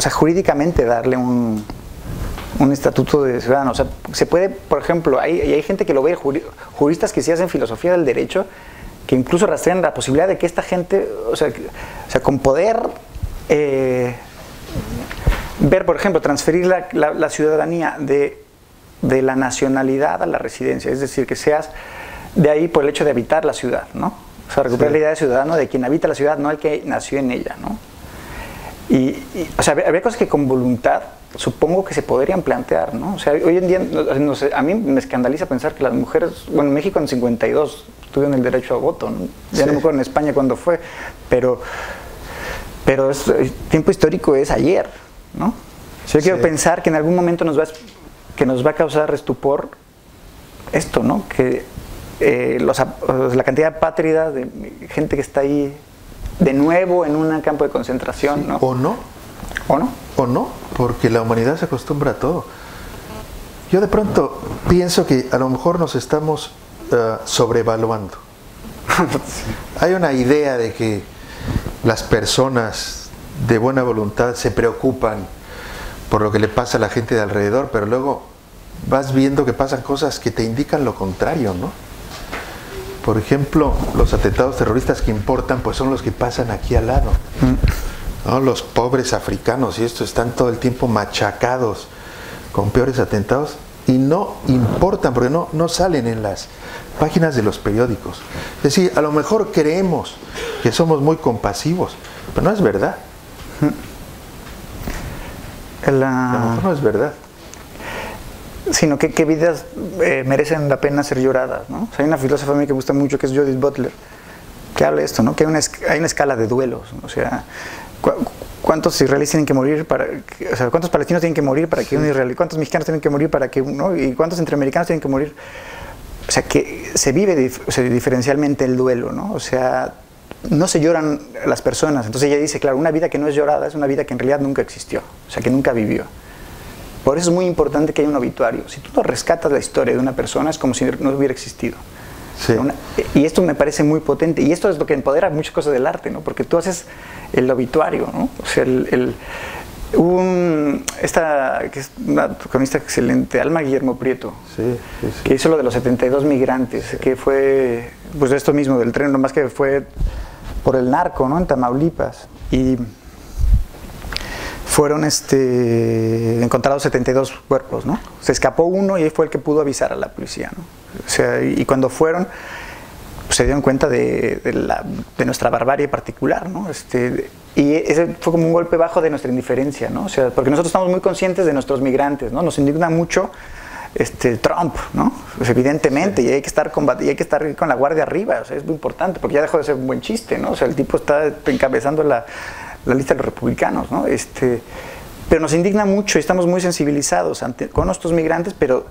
sea, jurídicamente darle un estatuto de ciudadano? O sea, se puede, por ejemplo, hay gente que lo ve, juristas que sí hacen filosofía del derecho, que incluso rastrean la posibilidad de que esta gente, o sea con poder ver, por ejemplo, transferir la ciudadanía de la nacionalidad a la residencia, es decir, que seas de ahí por el hecho de habitar la ciudad, ¿no? O sea, recuperar la idea de ciudadano de quien habita la ciudad, no el que nació en ella, ¿no? O sea, habría cosas que con voluntad supongo que se podrían plantear, ¿no? O sea, hoy en día, no sé, a mí me escandaliza pensar que las mujeres, bueno, en México en 52 tuvieron el derecho a voto, ¿no? Ya no me acuerdo en España cuándo fue, pero el tiempo histórico es ayer, ¿no? Yo quiero pensar que en algún momento nos va a causar estupor esto, ¿no? Que la cantidad de apátridas, de gente que está ahí de nuevo en un campo de concentración, ¿no?
¿O no? ¿O no? Porque la humanidad se acostumbra a todo. Yo de pronto pienso que a lo mejor nos estamos sobrevaluando. Hay una idea de que las personas de buena voluntad se preocupan por lo que le pasa a la gente de alrededor, pero luego vas viendo que pasan cosas que te indican lo contrario, ¿no? Por ejemplo, los atentados terroristas que importan, pues son los que pasan aquí al lado, ¿no? Los pobres africanos y esto están todo el tiempo machacados con peores atentados y no importan porque no salen en las páginas de los periódicos. Es decir, a lo mejor creemos que somos muy compasivos, pero no es verdad. A lo mejor no es verdad.
Sino que vidas merecen la pena ser lloradas, ¿no? O sea, hay una filósofa a mí que me gusta mucho, que es Judith Butler, que habla de esto, ¿no? Que hay una escala de duelos, ¿no? O sea, ¿cuántos israelíes tienen que morir o sea, cuántos palestinos tienen que morir para que un israelí, cuántos mexicanos tienen que morir para que uno, y cuántos centroamericanos tienen que morir? O sea, que se vive diferencialmente el duelo, ¿no? O sea, no se lloran las personas. Entonces ella dice, claro, una vida que no es llorada es una vida que en realidad nunca existió, o sea, que nunca vivió. Por eso es muy importante que haya un obituario. Si tú no rescatas la historia de una persona, es como si no hubiera existido.
Sí.
Y esto me parece muy potente. Y esto es lo que empodera muchas cosas del arte, ¿no? Porque tú haces el obituario, ¿no? O sea, esta que es una cronista excelente, Alma Guillermo Prieto, que hizo lo de los 72 migrantes, que fue, pues esto mismo del tren, nomás que fue por el narco, ¿no? En Tamaulipas. Y fueron encontrados 72 cuerpos, ¿no? Se escapó uno y él fue el que pudo avisar a la policía, ¿no? O sea, y cuando fueron, pues, se dieron cuenta de nuestra barbarie particular, ¿no? Y ese fue como un golpe bajo de nuestra indiferencia, ¿no? O sea, porque nosotros estamos muy conscientes de nuestros migrantes, ¿no? Nos indigna mucho Trump, ¿no? Pues evidentemente, y hay que estar con la guardia arriba, o sea, es muy importante, porque ya dejó de ser un buen chiste, ¿no? O sea, el tipo está encabezando la lista de los republicanos, ¿no? Pero nos indigna mucho y estamos muy sensibilizados con nuestros migrantes, pero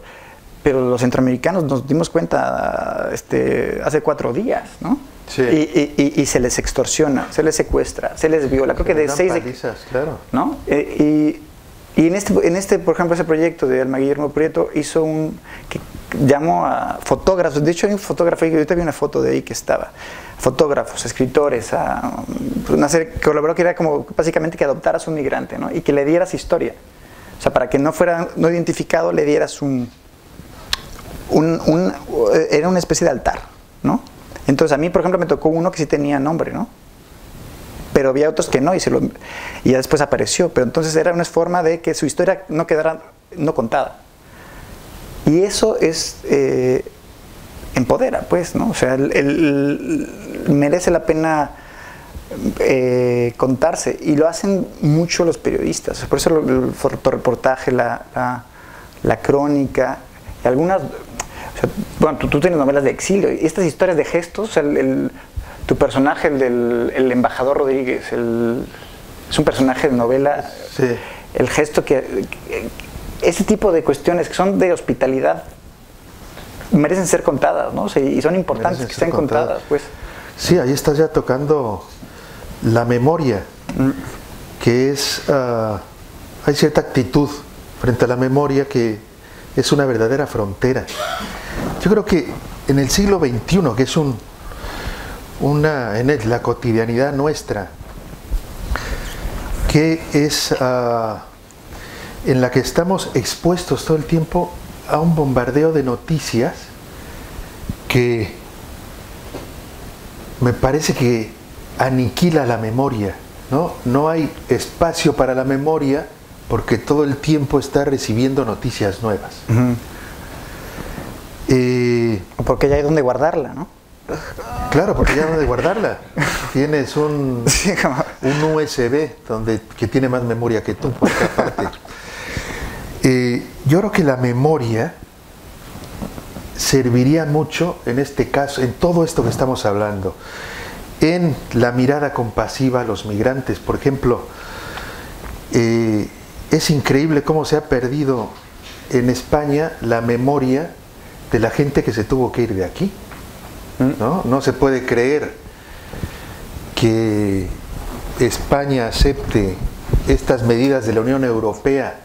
los centroamericanos nos dimos cuenta hace 4 días, ¿no?
Sí.
Y se les extorsiona, se les secuestra, se les viola, creo que de 6
palizas, claro.
¿no? Y Y por ejemplo, ese proyecto de Alma Guillermo Prieto hizo que llamó a fotógrafos. De hecho, hay un fotógrafo ahí, ahorita vi una foto de ahí que estaba. Fotógrafos, escritores, una serie que colaboró, que era como básicamente que adoptaras un migrante, ¿no? Y que le dieras historia. O sea, para que no fuera no identificado, le dieras era una especie de altar, ¿no? Entonces a mí, por ejemplo, me tocó uno que sí tenía nombre, ¿no? Pero había otros que no, y ya después apareció. Pero entonces era una forma de que su historia no quedara no contada. Y eso empodera, pues, ¿no? O sea, merece la pena contarse. Y lo hacen mucho los periodistas. Por eso el fotoreportaje, la crónica, y algunas... O sea, bueno, tú tienes novelas de exilio. Y estas historias de gestos, o sea, tu personaje, el embajador Rodríguez, es un personaje de novela.
Sí.
El gesto ese tipo de cuestiones que son de hospitalidad merecen ser contadas, ¿no? Y son importantes que estén contadas, pues.
Sí, ahí estás ya tocando la memoria, que es... hay cierta actitud frente a la memoria que es una verdadera frontera. Yo creo que en el siglo XXI, que es la cotidianidad nuestra, que es en la que estamos expuestos todo el tiempo a un bombardeo de noticias que me parece que aniquila la memoria, ¿no? No hay espacio para la memoria porque todo el tiempo está recibiendo noticias nuevas.
Porque ya hay donde guardarla, ¿no?
Claro, porque ya hay donde guardarla. Tienes un USB que tiene más memoria que tú, por otra parte. Yo creo que la memoria serviría mucho en este caso, en todo esto que estamos hablando, en la mirada compasiva a los migrantes. Por ejemplo, es increíble cómo se ha perdido en España la memoria de la gente que se tuvo que ir de aquí, ¿no? No se puede creer que España acepte estas medidas de la Unión Europea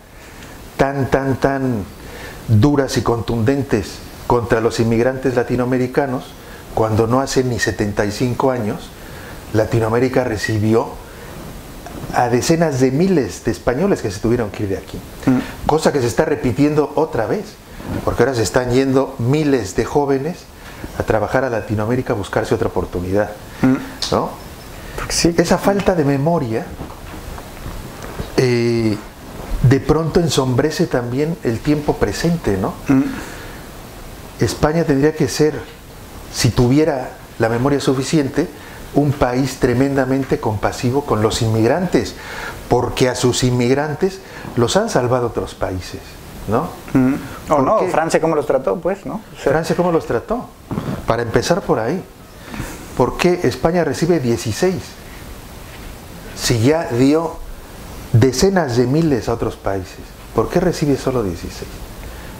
tan duras y contundentes contra los inmigrantes latinoamericanos, cuando no hace ni 75 años Latinoamérica recibió a decenas de miles de españoles que se tuvieron que ir de aquí. Cosa que se está repitiendo otra vez, porque ahora se están yendo miles de jóvenes a trabajar a Latinoamérica a buscarse otra oportunidad, ¿no?
Sí.
Esa falta de memoria de pronto ensombrece también el tiempo presente, ¿no? España tendría que ser, si tuviera la memoria suficiente, un país tremendamente compasivo con los inmigrantes, porque a sus inmigrantes los han salvado otros países, ¿no?
O no, Francia cómo los trató, pues, ¿no? O sea,
Francia cómo los trató, para empezar por ahí. ¿Por qué España recibe 16? Si ya dio decenas de miles a otros países, ¿por qué recibe solo 16?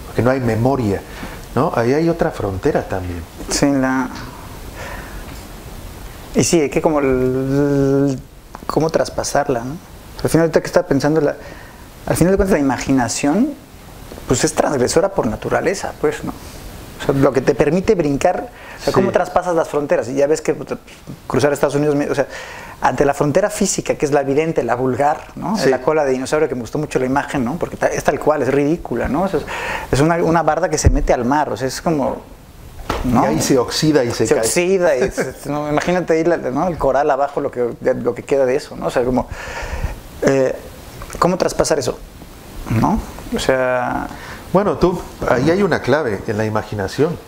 Porque no hay memoria, ¿no? Ahí hay otra frontera también.
Sí, y sí, hay que cómo traspasarla, ¿no? Al final, ahorita que estaba pensando, al final de cuentas la imaginación pues es transgresora por naturaleza, pues, ¿no? O sea, lo que te permite brincar, o sea, cómo traspasas las fronteras. Y ya ves que cruzar Estados Unidos, o sea, ante la frontera física, que es la evidente, la vulgar, ¿no?
Sí.
La cola de dinosaurio, que me gustó mucho la imagen, ¿no? Porque es tal cual, es ridícula, ¿no? O sea, es una barda que se mete al mar, o sea, es como... ¿no?
Y ahí se oxida y se cae.
Oxida, ¿no? Imagínate ahí, ¿no? El coral abajo, lo que queda de eso, ¿no? O sea, como... ¿cómo traspasar eso? ¿No? O sea...
Bueno, ahí hay una clave en la imaginación,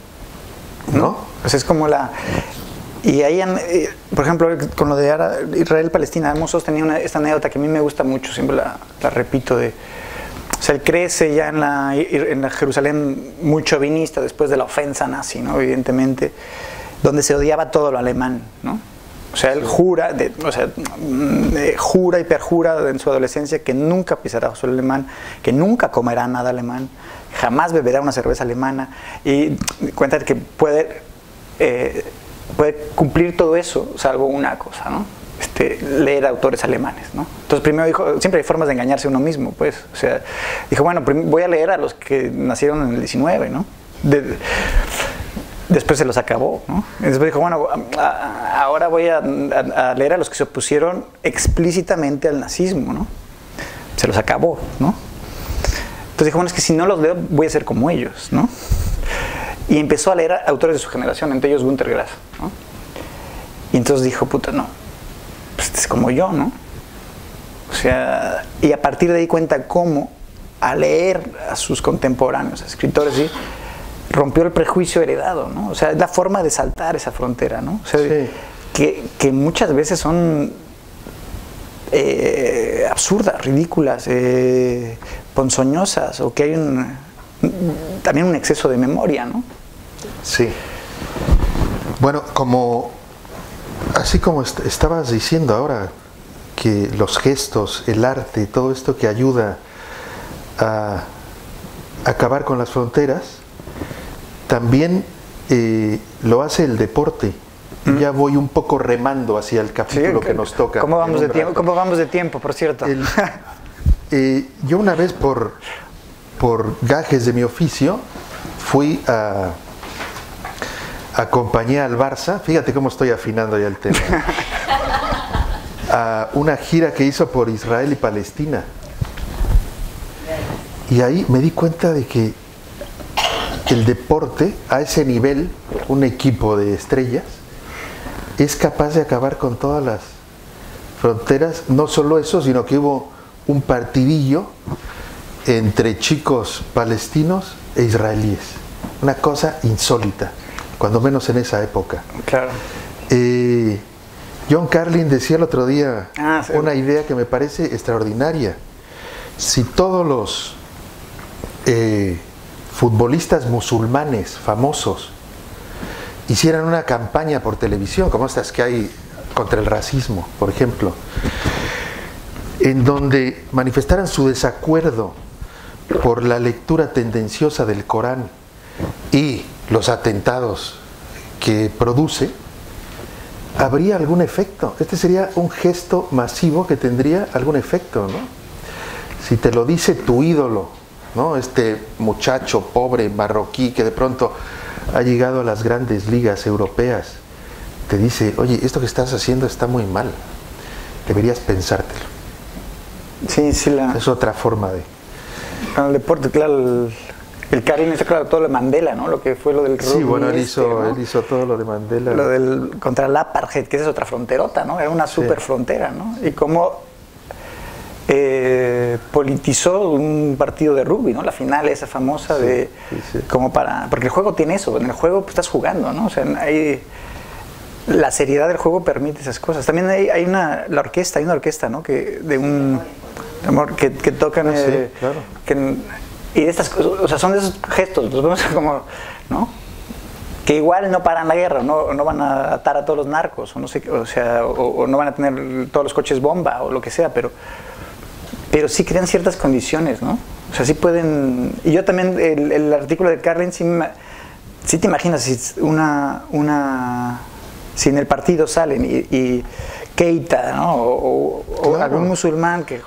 ¿no?
Pues es como y ahí, por ejemplo, con lo de Israel-Palestina, hemos sostenido esta anécdota que a mí me gusta mucho, siempre la repito, o sea, él crece ya en la Jerusalén muy chauvinista después de la ofensa nazi, ¿no? Evidentemente, donde se odiaba todo lo alemán, ¿no? O sea, él jura y perjura en su adolescencia que nunca pisará suelo alemán, que nunca comerá nada alemán, jamás beberá una cerveza alemana, y cuenta que puede cumplir todo eso, salvo una cosa, ¿no? leer autores alemanes, ¿no? Entonces primero dijo, siempre hay formas de engañarse a uno mismo, pues, o sea, dijo, bueno, voy a leer a los que nacieron en el 19, ¿no? Después se los acabó, ¿no? Y después dijo, bueno, ahora voy a leer a los que se opusieron explícitamente al nazismo, ¿no? Se los acabó, ¿no? Entonces dijo, bueno, es que si no los leo voy a ser como ellos, ¿no? Y empezó a leer a autores de su generación, entre ellos Günter Grass, ¿no? Y entonces dijo, puta, no, pues es como yo, ¿no? O sea, y a partir de ahí cuenta cómo, al leer a sus contemporáneos, a escritores, ¿sí?, rompió el prejuicio heredado, ¿no? O sea, es la forma de saltar esa frontera, ¿no? O sea, sí, que muchas veces son absurdas, ridículas, ponzoñosas, o que hay también un exceso de memoria, ¿no?
Sí. Bueno, así como estabas diciendo ahora, que los gestos, el arte, todo esto que ayuda a acabar con las fronteras, también lo hace el deporte. Y ya voy un poco remando hacia el capítulo que nos toca.
¿Cómo vamos de tiempo? ¿Cómo vamos de tiempo, por cierto?
Yo una vez por gajes de mi oficio fui acompañé al Barça, fíjate cómo estoy afinando ya el tema, a una gira que hizo por Israel y Palestina. Y ahí me di cuenta de que el deporte, a ese nivel, un equipo de estrellas, es capaz de acabar con todas las fronteras. No solo eso, sino que hubo un partidillo entre chicos palestinos e israelíes. Una cosa insólita, cuando menos en esa época.
Claro.
John Carlin decía el otro día
sí,
una idea que me parece extraordinaria. Si todos los futbolistas musulmanes famosos hicieran una campaña por televisión, como estas que hay contra el racismo, por ejemplo, en donde manifestaran su desacuerdo por la lectura tendenciosa del Corán y los atentados que produce, habría algún efecto. Este sería un gesto masivo que tendría algún efecto, ¿no? Si te lo dice tu ídolo, ¿no? Este muchacho pobre marroquí que de pronto ha llegado a las grandes ligas europeas, te dice, oye, esto que estás haciendo está muy mal, deberías pensártelo.
Sí,
es otra forma de...
El deporte, claro, el Karim hizo, claro, todo lo de Mandela, ¿no? Lo que fue lo del rugby.
Sí, bueno, él hizo todo lo de Mandela.
Lo contra el apartheid, que es otra fronterota, ¿no? Era una super frontera, ¿no? Y cómo politizó un partido de rugby, ¿no? La final esa famosa como porque el juego tiene eso, en el juego pues, estás jugando, ¿no? O sea, la seriedad del juego permite esas cosas. También hay una orquesta, ¿no? Que tocan
claro.
Y de estas cosas, o sea, son de esos gestos, los vemos como, ¿no? Que igual no paran la guerra, no van a atar a todos los narcos, o no sé, o no van a tener todos los coches bomba o lo que sea, pero sí crean ciertas condiciones, ¿no? O sea, sí pueden. Y yo también, el artículo de Carlin, sí te imaginas si si en el partido salen y Keita, ¿no? O
claro,
algún musulmán que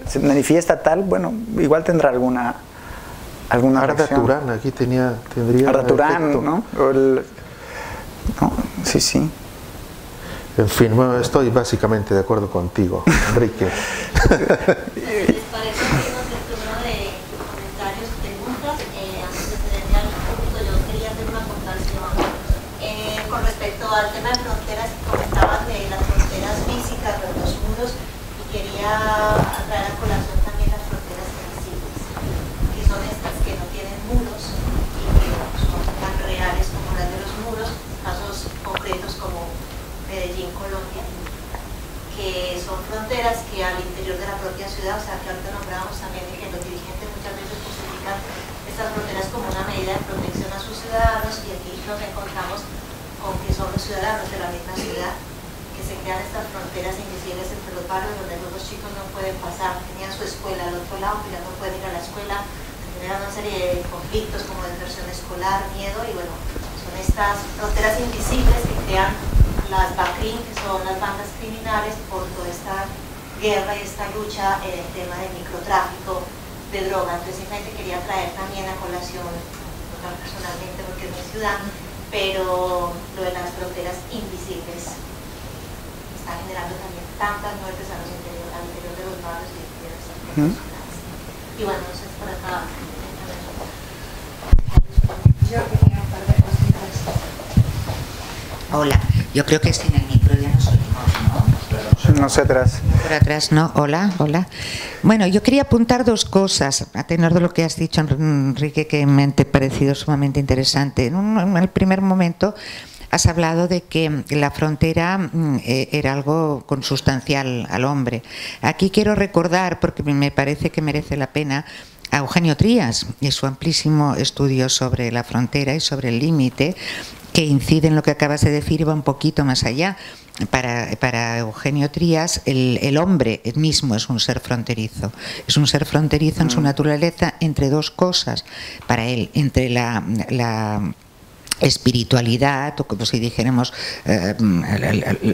se manifiesta tal, bueno, igual tendrá alguna
Arda
reacción.
Turán, aquí tendría
Arda Turán,
efecto,
¿no? ¿No? Sí.
En fin, bueno, estoy básicamente de acuerdo contigo, Enrique.
¿Les parece que nos el turno de comentarios, preguntas? Antes de tener al público, yo quería hacer una aportación con respecto al tema de fronteras. Comentaban de las fronteras físicas, de los muros, y quería traer a colación también las fronteras invisibles, que son estas que no tienen muros y que son tan reales como las de los muros, casos concretos como Medellín, Colombia, que son fronteras que al interior de la propia ciudad, o sea, que ahorita nombrábamos también de que los dirigentes muchas veces justifican estas fronteras como una medida de protección a sus ciudadanos, y aquí nos encontramos con que son los ciudadanos de la misma ciudad que se crean estas fronteras invisibles entre los barrios donde los chicos no pueden pasar, tenían su escuela al otro lado, pero ya no pueden ir a la escuela, generan una serie de conflictos como deserción escolar, miedo, y bueno, son estas fronteras invisibles que crean las BACRIM, que son las bandas criminales, por toda esta guerra y esta lucha en el tema del microtráfico de droga. Entonces simplemente quería traer también a colación, no personalmente porque es mi ciudad, pero lo de las fronteras invisibles está generando también tantas muertes al interior de los barrios y de las ciudades. Y bueno, no sé, por acá.
Yo quería un par de cositas. Hola, yo creo que sin el micro ya nos oímos, ¿no?
No sé atrás.
Por atrás, ¿no? Hola, hola. Bueno, yo quería apuntar dos cosas, a tenor de lo que has dicho, Enrique, que me han parecido sumamente interesante. En el primer momento has hablado de que la frontera era algo consustancial al hombre. Aquí quiero recordar, porque me parece que merece la pena, a Eugenio Trías y su amplísimo estudio sobre la frontera y sobre el límite, que incide en lo que acabas de decir y va un poquito más allá. Para Eugenio Trías, el hombre mismo es un ser fronterizo. Es un ser fronterizo en su naturaleza entre dos cosas. Para él, entre la espiritualidad, o como si dijéramos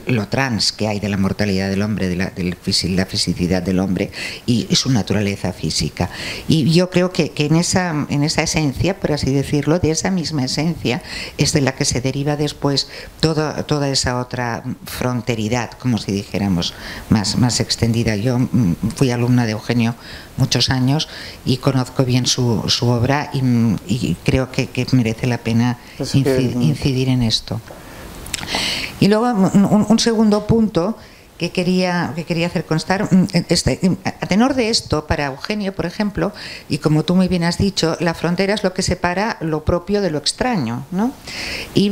lo trans que hay de la mortalidad del hombre, de la fisicidad del hombre y su naturaleza física. Y yo creo que en esa esencia, por así decirlo, de esa misma esencia es de la que se deriva después toda esa otra fronteridad, como si dijéramos, más extendida. Yo fui alumna de Eugenio muchos años y conozco bien su obra y creo que merece la pena incidir en esto. Y luego un segundo punto que quería hacer constar, a tenor de esto, para Eugenio, por ejemplo, y como tú muy bien has dicho, la frontera es lo que separa lo propio de lo extraño, ¿no? Y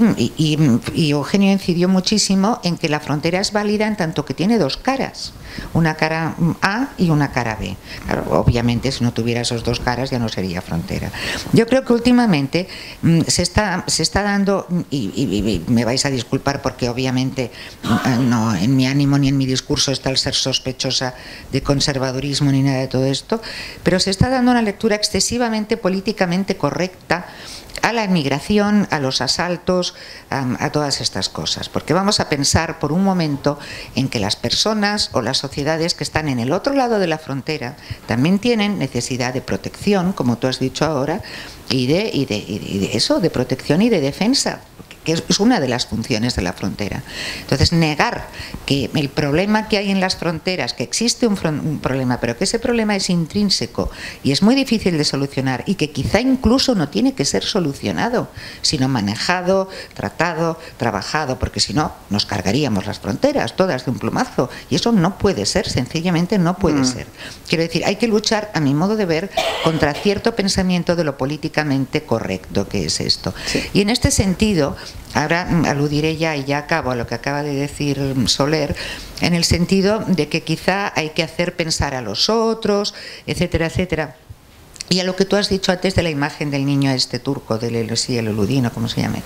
Eugenio incidió muchísimo en que la frontera es válida en tanto que tiene dos caras, una cara A y una cara B. Claro, obviamente, si no tuviera esos dos caras ya no sería frontera. Yo creo que últimamente se está dando, y me vais a disculpar porque obviamente no en mi ánimo ni en mi discurso está el ser sospechosa de conservadurismo ni nada de todo esto, pero se está dando una lectura excesivamente políticamente correcta a la inmigración, a los asaltos, a todas estas cosas, porque vamos a pensar por un momento en que las personas o las sociedades que están en el otro lado de la frontera también tienen necesidad de protección, como tú has dicho ahora, y de eso, de protección y de defensa, que es una de las funciones de la frontera. Entonces, negar que el problema que hay en las fronteras, que existe un problema, pero que ese problema es intrínseco y es muy difícil de solucionar y que quizá incluso no tiene que ser solucionado, sino manejado, tratado, trabajado, porque si no, nos cargaríamos las fronteras todas de un plumazo, y eso no puede ser, sencillamente no puede ser. Quiero decir, hay que luchar, a mi modo de ver, contra cierto pensamiento de lo políticamente correcto que es esto. Sí. Y en este sentido, ahora aludiré ya y ya acabo a lo que acaba de decir Soler, en el sentido de que quizá hay que hacer pensar a los otros, etcétera, etcétera. Y a lo que tú has dicho antes de la imagen del niño este turco, el eludino, como se llame.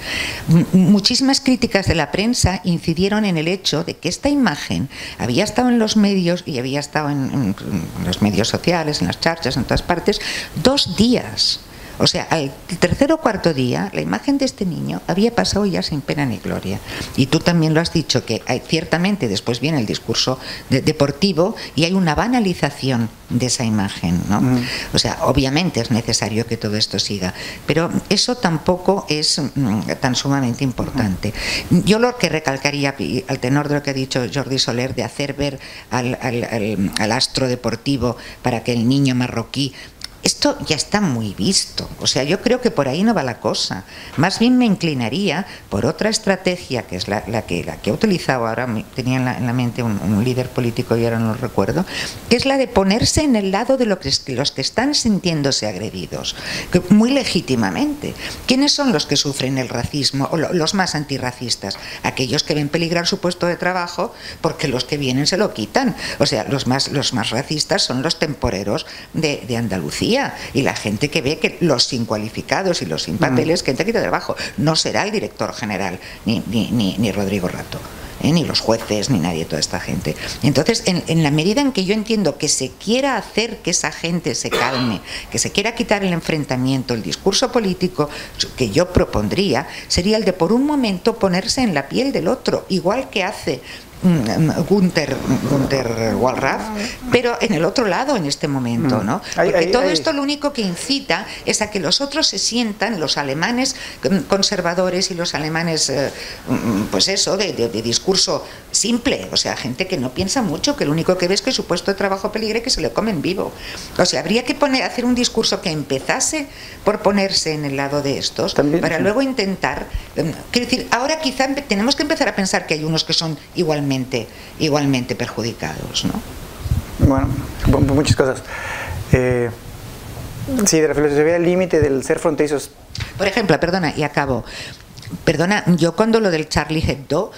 Muchísimas críticas de la prensa incidieron en el hecho de que esta imagen había estado en los medios y había estado en los medios sociales, en las charchas, en todas partes, 2 días. O sea, al tercer o cuarto día, la imagen de este niño había pasado ya sin pena ni gloria. Y tú también lo has dicho, que ciertamente después viene el discurso deportivo y hay una banalización de esa imagen, ¿no? O sea, obviamente es necesario que todo esto siga, pero eso tampoco es tan sumamente importante. Yo lo que recalcaría, al tenor de lo que ha dicho Jordi Soler, de hacer ver al astro deportivo para que el niño marroquí, esto ya está muy visto, o sea, yo creo que por ahí no va la cosa. Más bien me inclinaría por otra estrategia, que es la que ha utilizado ahora, tenía en la mente un líder político y ahora no lo recuerdo, que es la de ponerse en el lado de los que están sintiéndose agredidos, que muy legítimamente. ¿Quiénes son los que sufren el racismo, o los más antirracistas? Aquellos que ven peligrar su puesto de trabajo porque los que vienen se lo quitan. O sea, los más racistas son los temporeros de Andalucía, quita, y la gente que ve que los incualificados y los sin papeles que entra quita debajo. No será el director general ni Rodrigo Rato, ni los jueces, ni nadie, toda esta gente. Entonces, en la medida en que yo entiendo que se quiera hacer que esa gente se calme, que se quiera quitar el enfrentamiento, el discurso político que yo propondría sería el de por un momento ponerse en la piel del otro, igual que hace Günter Wallraff, pero en el otro lado en este momento, ¿no? Porque todo esto lo único que incita es a que los otros se sientan, los alemanes conservadores y los alemanes, pues eso, de discurso simple, o sea, gente que no piensa mucho, que lo único que ve es que su puesto de trabajo peligra y que se le comen vivo. O sea, habría que hacer un discurso que empezase por ponerse en el lado de estos, también, para luego intentar, quiero decir, ahora quizá tenemos que empezar a pensar que hay unos que son igualmente perjudicados, ¿no?
Bueno, muchas cosas. Sí, de la filosofía del límite, del ser fronterizos.
Por ejemplo, perdona, y acabo. Perdona, yo cuando lo del Charlie Hebdo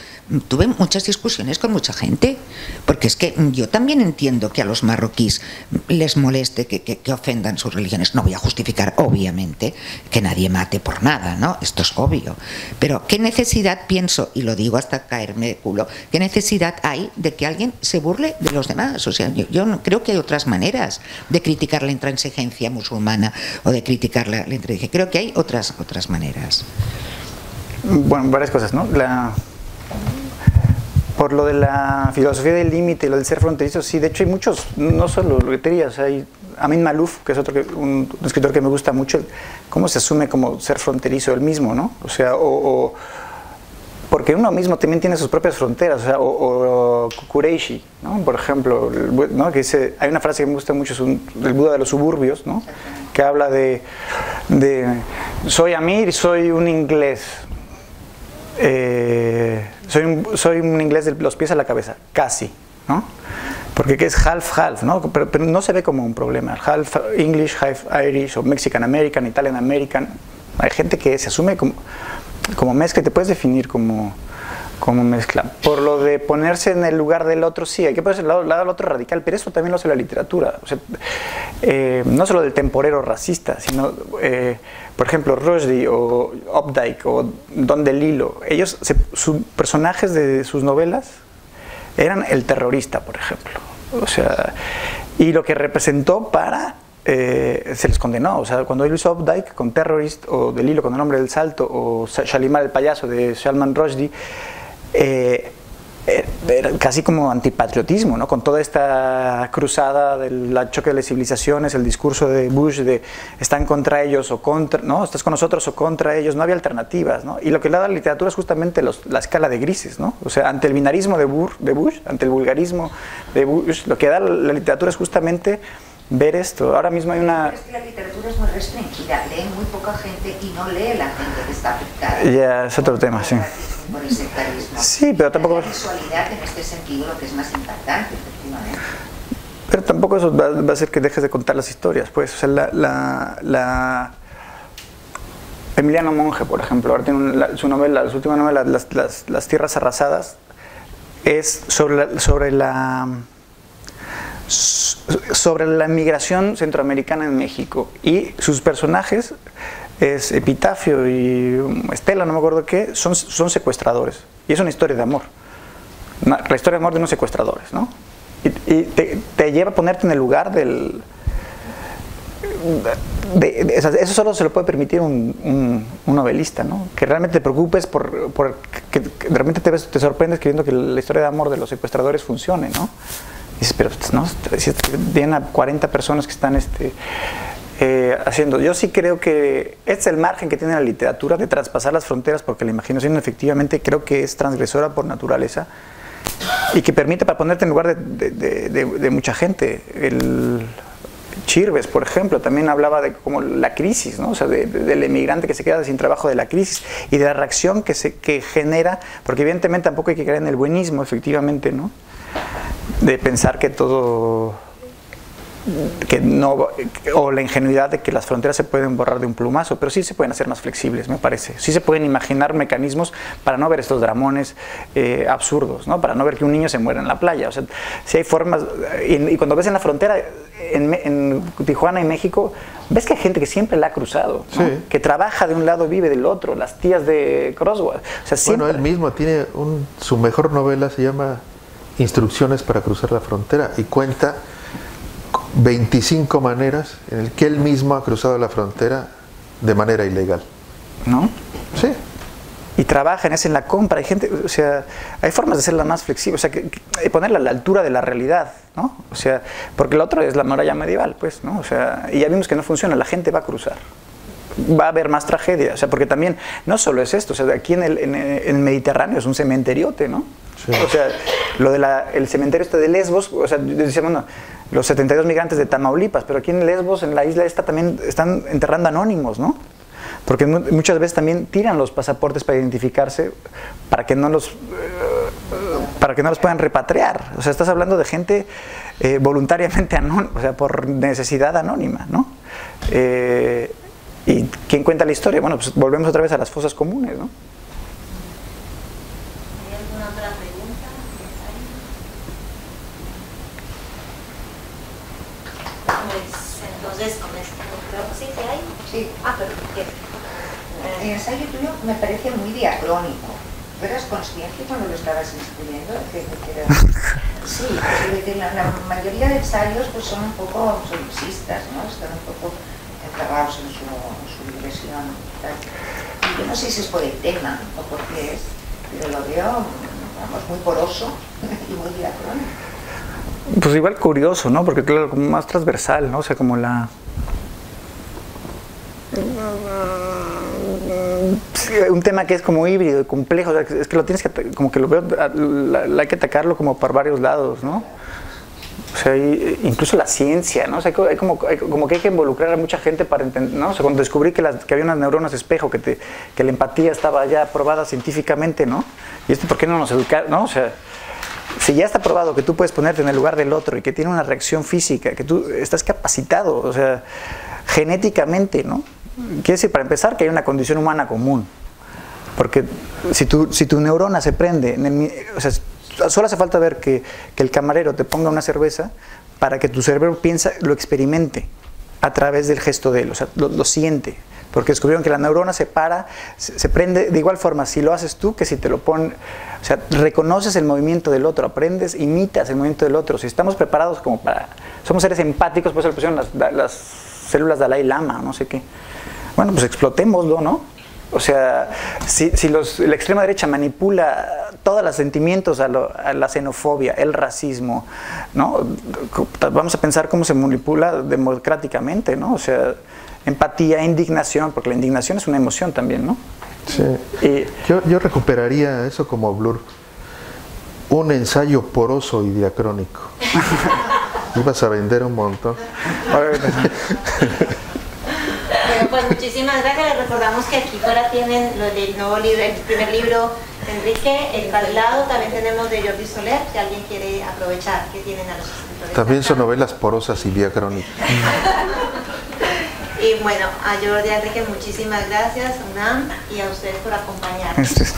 tuve muchas discusiones con mucha gente, porque es que yo también entiendo que a los marroquíes les moleste que ofendan sus religiones. No voy a justificar, obviamente, que nadie mate por nada, ¿no? Esto es obvio. Pero ¿qué necesidad, pienso, y lo digo hasta caerme de culo, qué necesidad hay de que alguien se burle de los demás? O sea, yo no, creo que hay otras maneras de criticar la intransigencia musulmana o de criticar la intransigencia. Creo que hay otras maneras.
Bueno, varias cosas, ¿no? Por lo de la filosofía del límite, lo del ser fronterizo, sí, de hecho hay muchos, no solo loterías, hay Amin Malouf, que es un escritor que me gusta mucho, cómo se asume como ser fronterizo él mismo, ¿no? O sea, porque uno mismo también tiene sus propias fronteras, o sea, o Kureishi, ¿no? Por ejemplo, ¿no? Que dice, hay una frase que me gusta mucho, es el Buda de los suburbios, ¿no? Que habla de soy Amir y soy un inglés. Soy un inglés de los pies a la cabeza, casi, ¿no? Porque que es half-half, ¿no? Pero no se ve como un problema. Half English, half Irish, o Mexican American, Italian American. Hay gente que se asume como mezcla y te puedes definir como mezcla. Por lo de ponerse en el lugar del otro, sí, hay que ponerse en el lado del otro radical, pero eso también lo hace la literatura. O sea, no solo del temporero racista, sino, por ejemplo, Rushdie o Updike o Don DeLillo, sus personajes de sus novelas eran el terrorista, por ejemplo. O sea, y lo que representó se les condenó. O sea, cuando él hizo Updike con Terrorist, o DeLillo con El hombre del salto, o Shalimar el payaso de Salman Rushdie, era casi como antipatriotismo, ¿no? Con toda esta cruzada del choque de las civilizaciones, el discurso de Bush de están contra ellos o contra, ¿no? Estás con nosotros o contra ellos, no había alternativas, ¿no? Y lo que le da la literatura es justamente la escala de grises, ¿no? O sea, ante el binarismo de Bush, ante el vulgarismo de Bush, lo que da la literatura es justamente ver esto. Ahora mismo hay una...
Pero es que la literatura es muy restringida, lee muy poca gente y no lee la gente que está afectada.
Ya, es otro tema, sí.
Por el sectarismo.
Sí, pero tampoco...
La visualidad en este sentido lo que es más impactante, efectivamente.
Pero tampoco eso va a hacer que dejes de contar las historias, pues. O sea, Emiliano Monge, por ejemplo, ahora tiene su novela, su última novela, Las tierras arrasadas, es sobre la migración centroamericana en México, y sus personajes es Epitafio y Estela, no me acuerdo qué, son secuestradores, y es una historia de amor, la historia de amor de unos secuestradores, ¿no? Y te lleva a ponerte en el lugar del... eso solo se lo puede permitir un novelista, ¿no? Que realmente te preocupes que de repente te sorprendes creyendo que la historia de amor de los secuestradores funcione, ¿no? Dices, pero no, tienen a 40 personas que están haciendo. Yo sí creo que este es el margen que tiene la literatura de traspasar las fronteras, porque la imaginación efectivamente creo que es transgresora por naturaleza y que permite para ponerte en lugar de mucha gente. El Chirves, por ejemplo, también hablaba de como la crisis, ¿no? O sea, del emigrante que se queda sin trabajo, de la crisis y de la reacción que genera, porque evidentemente tampoco hay que creer en el buenismo, efectivamente, ¿no? De pensar que todo o la ingenuidad de que las fronteras se pueden borrar de un plumazo, pero sí se pueden hacer más flexibles, me parece. Sí se pueden imaginar mecanismos para no ver estos dramones absurdos, ¿no? Para no ver que un niño se muera en la playa. O sea, sí hay formas, y cuando ves en la frontera, en Tijuana y México, ves que hay gente que siempre la ha cruzado, ¿no? Sí. Que trabaja de un lado, vive del otro, las tías de Croswell. O sea, siempre...
Bueno, él mismo tiene su mejor novela se llama Instrucciones para cruzar la frontera y cuenta 25 maneras en el que él mismo ha cruzado la frontera de manera ilegal.
¿No?
Sí.
Y trabajan, es en la compra, hay gente, o sea, hay formas de hacerla más flexible, o sea, ponerla a la altura de la realidad, ¿no? O sea, porque lo otro es la muralla medieval, pues, ¿no? O sea, y ya vimos que no funciona, la gente va a cruzar. Va a haber más tragedia, o sea, porque también no solo es esto, o sea, aquí en el Mediterráneo es un cementeriote, ¿no? Sí. O sea, lo de el cementerio este de Lesbos, o sea, decía, bueno, los 72 migrantes de Tamaulipas, pero aquí en Lesbos, en la isla esta, también están enterrando anónimos, ¿no? Porque muchas veces también tiran los pasaportes para identificarse, para que no los puedan repatriar. O sea, estás hablando de gente voluntariamente anónima, o sea, por necesidad anónima, ¿no? ¿Y quién cuenta la historia? Bueno, pues volvemos otra vez a las fosas comunes, ¿no?
¿Hay alguna otra pregunta? Pues entonces, creo que sí que hay.
Sí.
Pero ¿qué?
El ensayo tuyo me parece muy diacrónico. ¿Tú eras consciente cuando lo estabas escribiendo? Sí, porque la mayoría de ensayos pues son un poco solipsistas, ¿no? Están un poco encerrados en su digresión. Y yo no sé si es por el tema o por qué es, pero lo veo, vamos, muy poroso y muy diacrónico.
Pues igual curioso, ¿no? Porque claro, como más transversal, ¿no? O sea, como la... un tema que es como híbrido y complejo, o sea, es que lo tienes que, como que lo veo, hay que atacarlo como por varios lados, ¿no? O sea, incluso la ciencia, ¿no? O sea, hay como que hay que involucrar a mucha gente para entender, ¿no? O sea, cuando descubrí que había unas neuronas espejo, que la empatía estaba ya probada científicamente, ¿no? Y ¿por qué no nos educar, no? O sea, si ya está probado que tú puedes ponerte en el lugar del otro y que tiene una reacción física, que tú estás capacitado, o sea, genéticamente, ¿no? Quiere decir, para empezar, que hay una condición humana común. Porque si tu neurona se prende, o sea, solo hace falta ver que el camarero te ponga una cerveza para que tu cerebro lo experimente a través del gesto de él, o sea, lo siente. Porque descubrieron que la neurona se prende de igual forma si lo haces tú que si te lo ponen. O sea, reconoces el movimiento del otro, aprendes, imitas el movimiento del otro. Si estamos preparados como somos seres empáticos, pues se le pusieron las células de Dalai Lama, no sé qué. Bueno, pues explotémoslo, ¿no? O sea, si la extrema derecha manipula todos los sentimientos a la xenofobia, el racismo, ¿no? Vamos a pensar cómo se manipula democráticamente, ¿no? O sea, empatía, indignación, porque la indignación es una emoción también, ¿no?
Sí. Yo recuperaría eso como Blur. Un ensayo poroso y diacrónico. Ibas a vender un montón.
Bueno, pues muchísimas gracias. Les recordamos que aquí fuera tienen lo del nuevo libro, el primer libro de Enrique. Al lado también tenemos de Jordi Soler, si alguien quiere aprovechar que tienen a los escritores.
También son novelas porosas y diacrónicas.
Y bueno, a Jordi y a Enrique muchísimas gracias, UNAM, y a ustedes por acompañarnos.